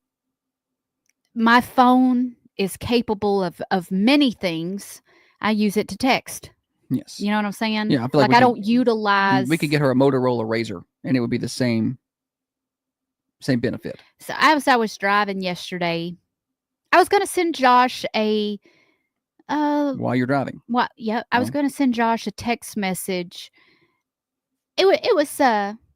My phone is capable of many things. I use it to text. Yes. You know what I'm saying? Yeah, I feel like I don't utilize. We could get her a Motorola Razr, and it would be the same benefit. So as I was driving yesterday, I was going to send Josh a. While you're driving. Well, yeah, I was going to send Josh a text message. It was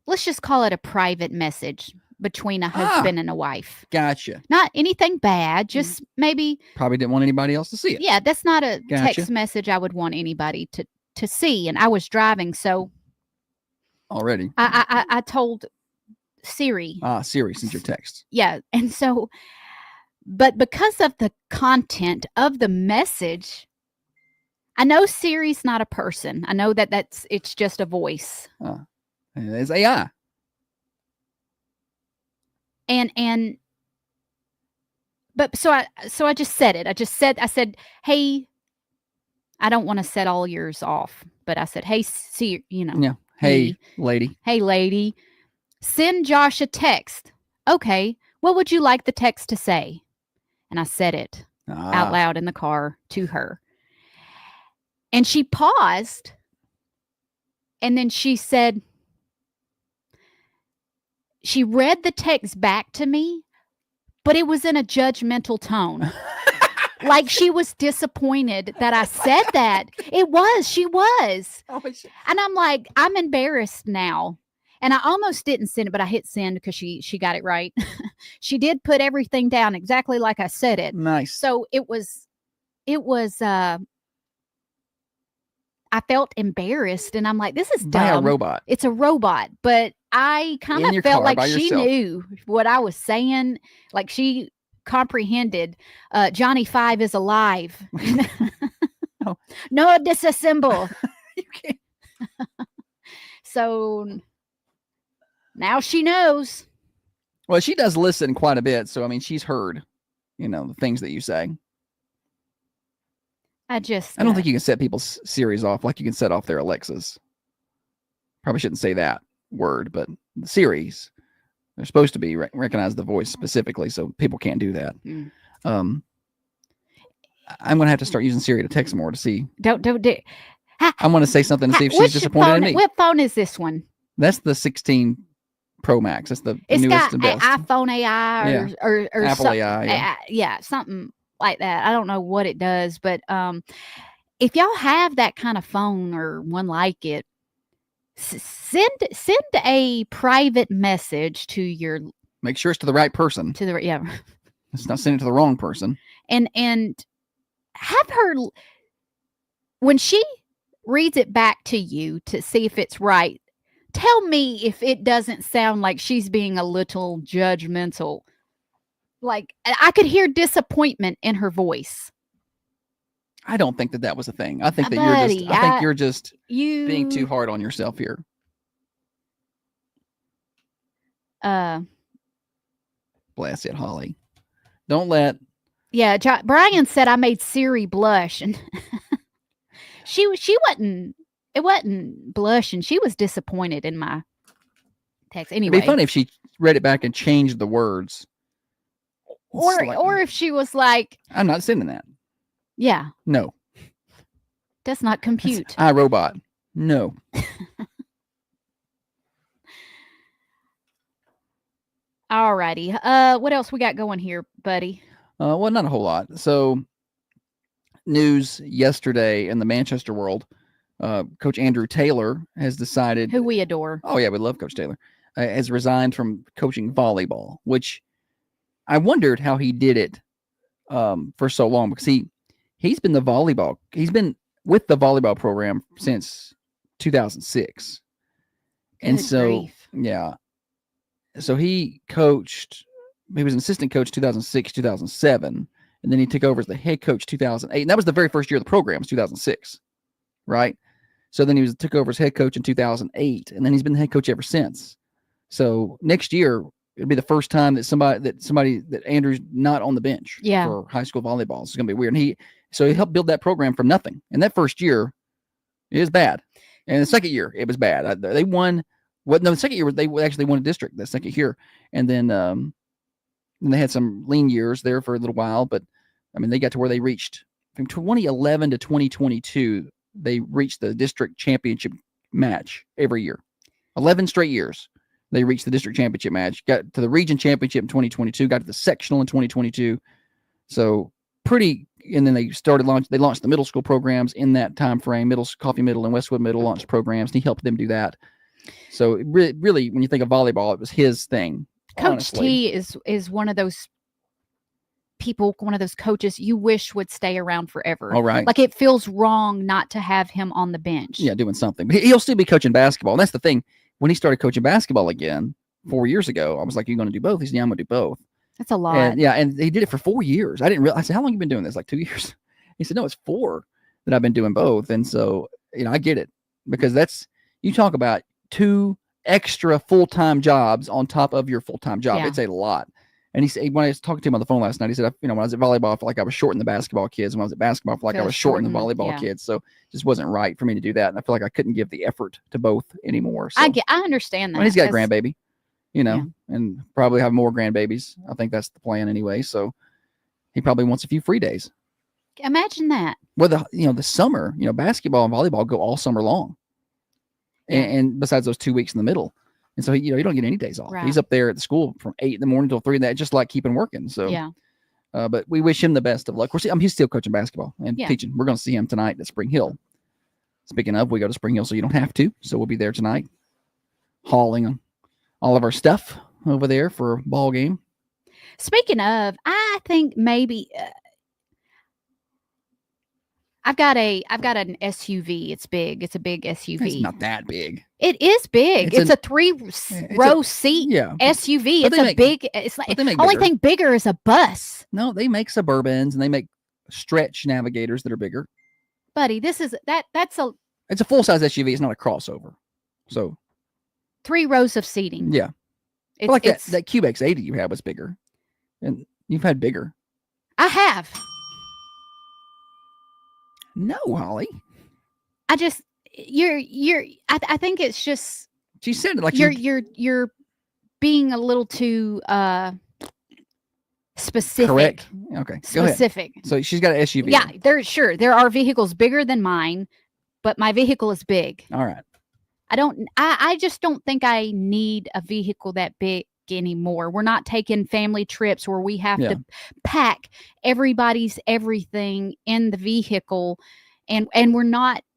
let's just call it a private message between a husband and a wife. Gotcha. Not anything bad, just maybe. Probably didn't want anybody else to see it. Yeah, that's not a text message I would want anybody to see. And I was driving, so. Already. I told Siri. Siri sent your text. Yeah, and so, but because of the content of the message, I know Siri's not a person. I know it's just a voice. It's AI. But so I just said it. I said, hey, I don't want to set all yours off, but I said, hey, see, Yeah. Hey, lady. Hey, lady, send Josh a text. Okay. What would you like the text to say? And I said it out loud in the car to her. And she paused. And then she said, she read the text back to me, but it was in a judgmental tone. Like she was disappointed that I said that. She was. And I'm like, I'm embarrassed now. And I almost didn't send it, but I hit send because she got it right. She did put everything down exactly like I said it. Nice. So it was I felt embarrassed, and I'm like, this is dumb. By a robot. It's a robot, but I kind of felt like she knew what I was saying. Like she comprehended Johnny 5 is alive. No, disassemble. You can't. So now she knows. Well, she does listen quite a bit. So, I mean, she's heard, the things that you say. I don't think you can set people's Siris off like you can set off their Alexas. Probably shouldn't say that word, but the Siris, they're supposed to be recognize the voice specifically, so people can't do that. I'm gonna have to start using Siri to text more to see. Don't do. I want to say something to see if she's Which disappointed phone, in me. What phone is this one? That's the 16 Pro Max. That's the It's newest got and an best. iPhone AI Yeah. or Apple AI, yeah, something like that. I don't know what it does, but if y'all have that kind of phone or one like it, send a private message to your. Make sure it's to the right person. Yeah. Let's not send it to the wrong person. And have her, when she reads it back to you to see if it's right, tell me if it doesn't sound like she's being a little judgmental. Like, I could hear disappointment in her voice. I don't think that was a thing. I think that Buddy, you're just being too hard on yourself here. Bless it, Holly. Don't let. Yeah, Brian said I made Siri blush, and she wasn't. It wasn't blushing. She was disappointed in my text. Anyway, It'd be funny if she read it back and changed the words. Or if she was like, I'm not sending that. Yeah. No. Does not compute. iRobot. No. Alrighty. What else we got going here, buddy? Well, not a whole lot. So, news yesterday in the Manchester world, Coach Andrew Taylor has decided, who we adore. Oh yeah, we love Coach Taylor. Has resigned from coaching volleyball, which I wondered how he did it for so long, because he's been with the volleyball program since 2006. And so, yeah. So he was an assistant coach 2006, 2007, and then he took over as the head coach 2008. And that was the very first year of the program, was 2006, right? So then he took over as head coach in 2008, and then he's been the head coach ever since. So next year, it'll be the first time that Andrew's not on the bench for high school volleyball. It's going to be weird. And he helped build that program from nothing. And that first year is bad. And the second year, it was bad. They won. The second year, they actually won a district the second year. And then they had some lean years there for a little while. But, I mean, they got to where they reached, from 2011 to 2022, they reached the district championship match every year. 11 straight years. They reached the district championship match, got to the region championship in 2022, got to the sectional in 2022. So and then they launched the middle school programs in that time frame. Coffee Middle and Westwood Middle launched programs, and he helped them do that. So really, when you think of volleyball, it was his thing. Coach honestly. T is one of those people, one of those coaches you wish would stay around forever. All right. Like, it feels wrong not to have him on the bench. Yeah, doing something. But he'll still be coaching basketball. And that's the thing. When he started coaching basketball again 4 years ago, I was like, "You're going to do both?" He said, "Yeah, I'm going to do both." That's a lot. And he did it for 4 years. I didn't realize. I said, "How long have you been doing this?" Like 2 years. He said, "No, it's 4 that I've been doing both." And so, I get it, because you talk about 2 extra full-time jobs on top of your full-time job. Yeah. It's a lot. And he said, when I was talking to him on the phone last night, he said, when I was at volleyball, I felt like I was shorting the basketball kids. When I was at basketball, I felt like I was shorting the volleyball kids. So it just wasn't right for me to do that. And I feel like I couldn't give the effort to both anymore. So, I understand that. He's got a grandbaby, and probably have more grandbabies. I think that's the plan anyway. So he probably wants a few free days. Imagine that. Well, the summer, basketball and volleyball go all summer long. And besides those 2 weeks in the middle. And so, you don't get any days off. Right. He's up there at the school from 8 in the morning till 3 in the just like keeping working. So, yeah. But we wish him the best of luck. Of course, he's still coaching basketball and teaching. We're going to see him tonight at Spring Hill. Speaking of, we go to Spring Hill, so you don't have to. So we'll be there tonight, hauling all of our stuff over there for a ball game. Speaking of, I think maybe I've got an SUV. It's big. It's a big SUV. It's not that big. It is big. It's a 3-row seat SUV. It's like the only thing bigger is a bus. No, they make Suburbans and they make stretch Navigators that are bigger. Buddy, it's a full-size SUV. It's not a crossover. So 3 rows of seating. Yeah. It's like that Cube X80 you had was bigger. And you've had bigger. I have. No, Holly. I think it's just she said it like you're being a little too specific. Correct. Okay. Go ahead. Specific. So she's got an SUV. Yeah, there are vehicles bigger than mine, but my vehicle is big. All right. I just don't think I need a vehicle that big anymore. We're not taking family trips where we have to pack everybody's everything in the vehicle. And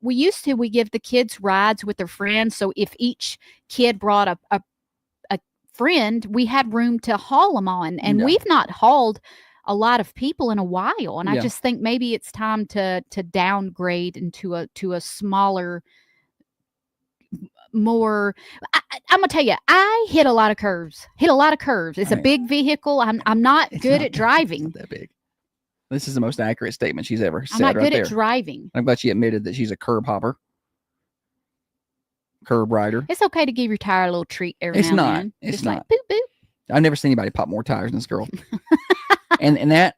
we give the kids rides with their friends. So if each kid brought a friend, we had room to haul them on. And we've not hauled a lot of people in a while. And I just think maybe it's time to downgrade into a smaller, more. I'm gonna tell you, I hit a lot of curves. It's a big vehicle. I'm not good at driving. It's not that big. This is the most accurate statement she's ever said. I'm not good there. at driving. I'm glad she admitted that she's a curb hopper, curb rider. It's okay to give your tire a little treat every now and then. It's not. Like boop boop. I've never seen anybody pop more tires than this girl. and them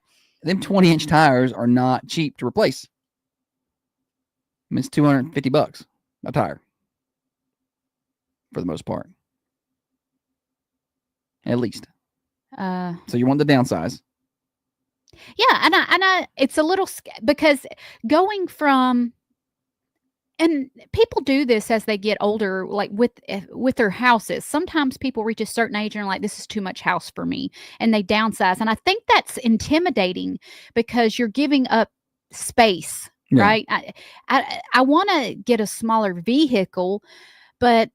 20-inch tires are not cheap to replace. I mean, it's $250 a tire for the most part, at least. So you want the downsize? Yeah, and I it's a little because going from, and people do this as they get older, like with their houses. Sometimes people reach a certain age and are like, this is too much house for me, and they downsize. And I think that's intimidating because you're giving up space, right? I want to get a smaller vehicle, but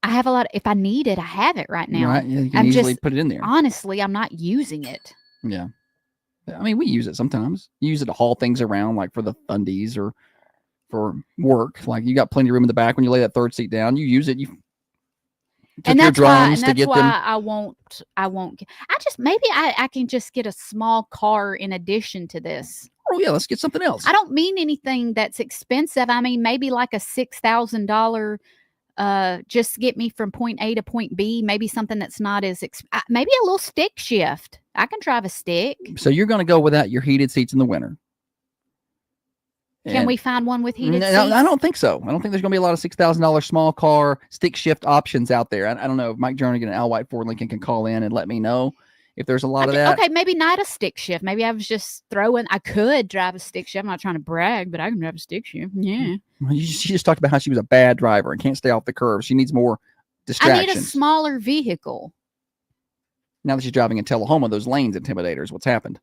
I have a lot. If I need it, I have it right now. Right, you can easily put it in there. Honestly, I'm not using it. Yeah. I mean, we use it sometimes. You use it to haul things around, like for the fundies or for work. Like you got plenty of room in the back when you lay that third seat down. You use it. You and that's why them. I won't. Maybe I can just get a small car in addition to this. Oh yeah, let's get something else. I don't mean anything that's expensive. I mean maybe like a $6,000. Just get me from point A to point B. Maybe something that's not as maybe a little stick shift. I can drive a stick. So you're going to go without your heated seats in the winter. Can we find one with heated seats? I don't think so. I don't think there's going to be a lot of $6,000 small car stick shift options out there. I don't know if Mike Jernigan and Al White Ford Lincoln can call in and let me know if there's a lot of that. Okay, maybe not a stick shift. Maybe I was just I could drive a stick shift. I'm not trying to brag, but I can drive a stick shift. Yeah. She just talked about how she was a bad driver and can't stay off the curve. She needs more distractions. I need a smaller vehicle. Now that she's driving in Tullahoma, those lanes intimidate what's happened.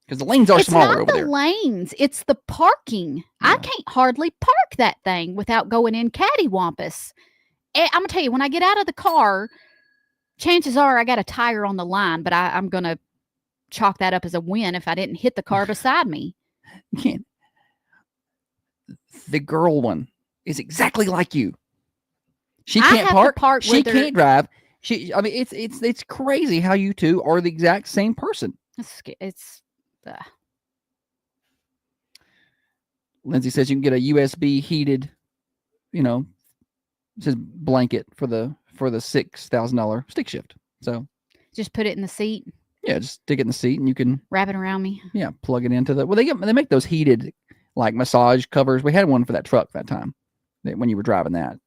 Because the lanes are smaller over there. It's not the lanes. It's the parking. Yeah. I can't hardly park that thing without going in cattywampus. I'm going to tell you, when I get out of the car, chances are I got a tire on the line, but I'm going to chalk that up as a win if I didn't hit the car beside me. You can't. The girl one is exactly like you. She can't park. She can't drive. I mean, it's crazy how you two are the exact same person. Lindsay says you can get a USB heated, it says blanket for the $6,000 stick shift. So just put it in the seat. Yeah, just stick it in the seat and you can wrap it around me. Yeah, plug it into they make those heated like massage covers. We had one for that truck that time when you were driving that.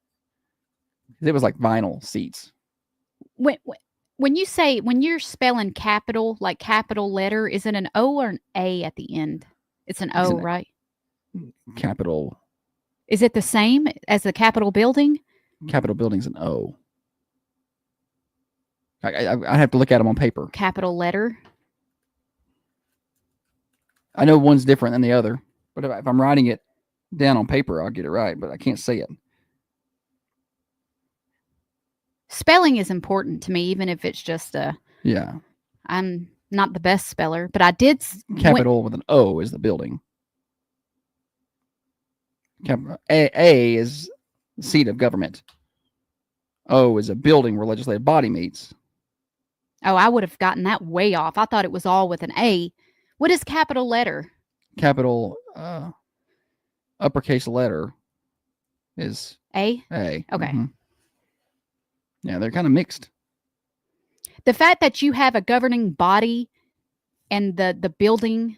It was like vinyl seats. When you're spelling capital, like capital letter, is it an O or an A at the end? It's an O, right? Capital. Is it the same as the Capitol building? Capitol building's an O. I have to look at them on paper. Capital letter. I know one's different than the other, but if I'm writing it down on paper, I'll get it right, but I can't say it. Spelling is important to me, even if it's just yeah. I'm not the best speller, but I did. Capital with an O is the building. A is seat of government. O is a building where legislative body meets. Oh, I would have gotten that way off. I thought it was all with an A. What is capital letter? Capital uppercase letter is A. A. Okay. Mm-hmm. Yeah, they're kind of mixed. The fact that you have a governing body and the building.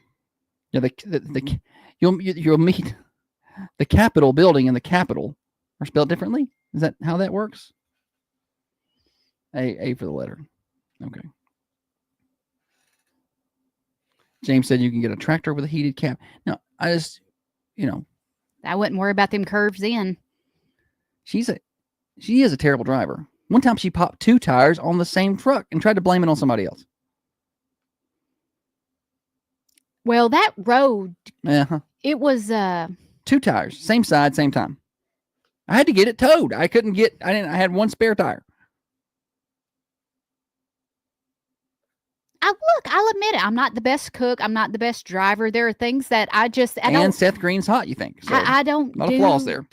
Yeah, you'll meet the Capitol building and the Capitol are spelled differently. Is that how that works? A for the letter. Okay. James said you can get a tractor with a heated cab. No, I just, I wouldn't worry about them curves in. she is a terrible driver. One time she popped 2 tires on the same truck and tried to blame it on somebody else. Well, that road, Uh-huh. it was 2 tires, same side, same time. I had to get it towed. I had 1 spare tire. I'll admit it. I'm not the best cook. I'm not the best driver. There are things that I And don't. Seth Green's hot, you think? So I don't. a lot of flaws there.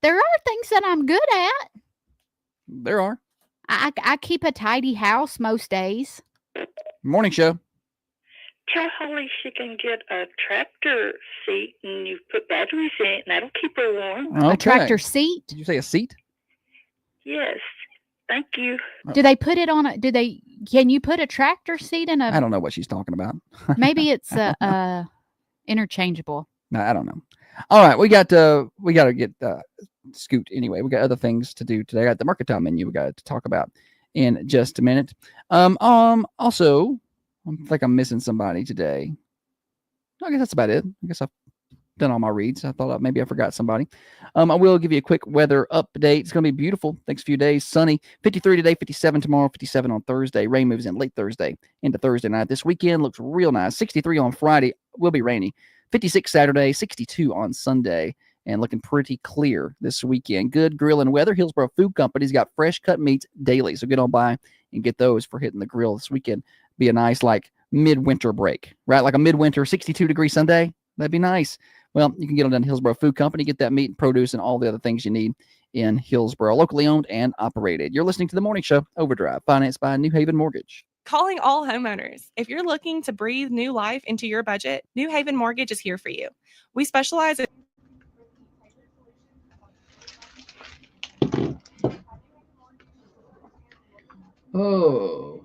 There are things that I'm good at. There are. I keep a tidy house most days. Morning show. Tell Holly she can get a tractor seat and you put batteries in it and that'll keep her warm. Okay. A tractor seat? Did you say a seat? Yes. Thank you. Do they put it on can you put a tractor seat in I don't know what she's talking about. Maybe it's interchangeable. No, I don't know. All right, we got to get Scoot anyway. We got other things to do today. I got the mercantile menu we got to talk about in just a minute. Also, I think I'm missing somebody today. I guess that's about it. I guess I've done all my reads. I thought maybe I forgot somebody. I will give you a quick weather update. It's going to be beautiful. Next few days, sunny. 53 today, 57 tomorrow, 57 on Thursday. Rain moves in late Thursday into Thursday night. This weekend looks real nice. 63 on Friday. Will be rainy. 56 Saturday, 62 on Sunday, and looking pretty clear this weekend. Good grilling weather. Hillsborough Food Company's got fresh cut meats daily, so get on by and get those for hitting the grill this weekend. Be a nice midwinter break, right? Like a midwinter 62-degree Sunday. That'd be nice. Well, you can get them down to Hillsborough Food Company, get that meat and produce and all the other things you need in Hillsborough. Locally owned and operated. You're listening to The Morning Show, Overdrive, financed by New Haven Mortgage. Calling all homeowners. If you're looking to breathe new life into your budget, New Haven Mortgage is here for you. We specialize in Oh.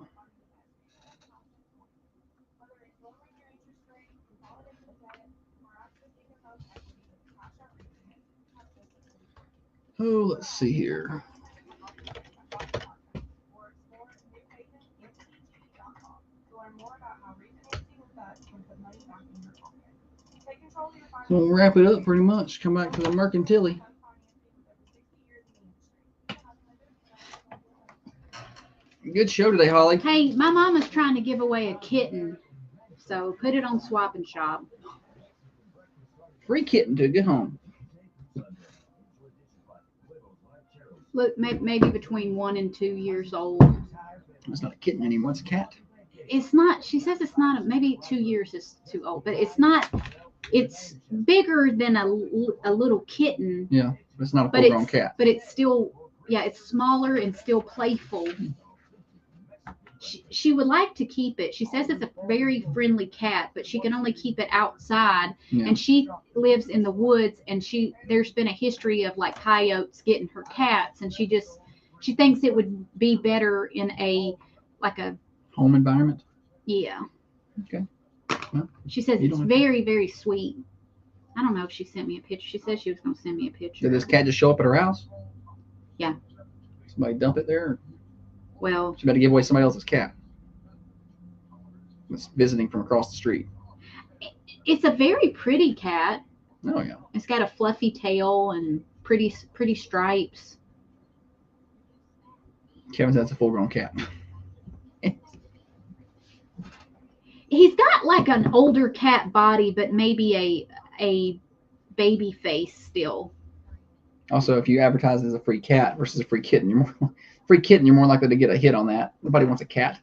Oh, let's see here. So we'll wrap it up pretty much. Come back to the mercantile. Good show today, Holly. Hey, my mama's trying to give away a kitten, so put it on Swap and Shop. Free kitten to a good home. Look, maybe between 1 and 2 years old. It's not a kitten anymore. It's a cat. It's not. She says it's not. Maybe 2 years is too old, but it's not. It's bigger than a little kitten. Yeah, it's not a full-grown cat. But it's still, it's smaller and still playful. She would like to keep it. She says it's a very friendly cat, but she can only keep it outside. Yeah. And she lives in the woods, and there's been a history of coyotes getting her cats, and she thinks it would be better in a home environment. Yeah. Okay. Well, she says it's very, very sweet. I don't know if she sent me a picture. She said she was going to send me a picture. Did this cat just show up at her house? Yeah. Somebody dump it there? Well, she better give away somebody else's cat. It's visiting from across the street. It's a very pretty cat. Oh yeah. It's got a fluffy tail and pretty stripes. Kevin says it's a full-grown cat. He's got an older cat body, but maybe a baby face still. Also, if you advertise as a free cat versus a free kitten, you're more likely to get a hit on that. Nobody wants a cat.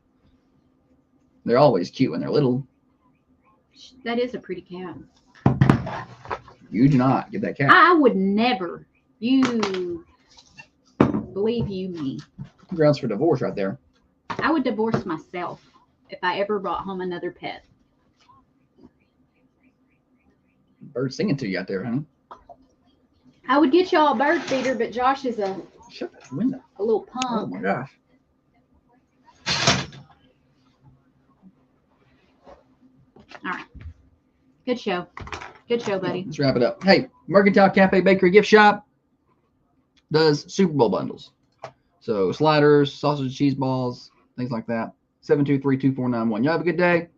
They're always cute when they're little. That is a pretty cat. You do not get that cat. I would never. You believe you me. Grounds for divorce right there. I would divorce myself if I ever brought home another pet. Bird singing to you out there, honey. I would get y'all a bird feeder, but Josh is shut that window. A little punk. Oh my gosh. All right. Good show. Good show, buddy. Let's wrap it up. Hey, Mercantile Cafe Bakery Gift Shop does Super Bowl bundles. So sliders, sausage, cheese balls, things like that. 723-2491. Y'all have a good day.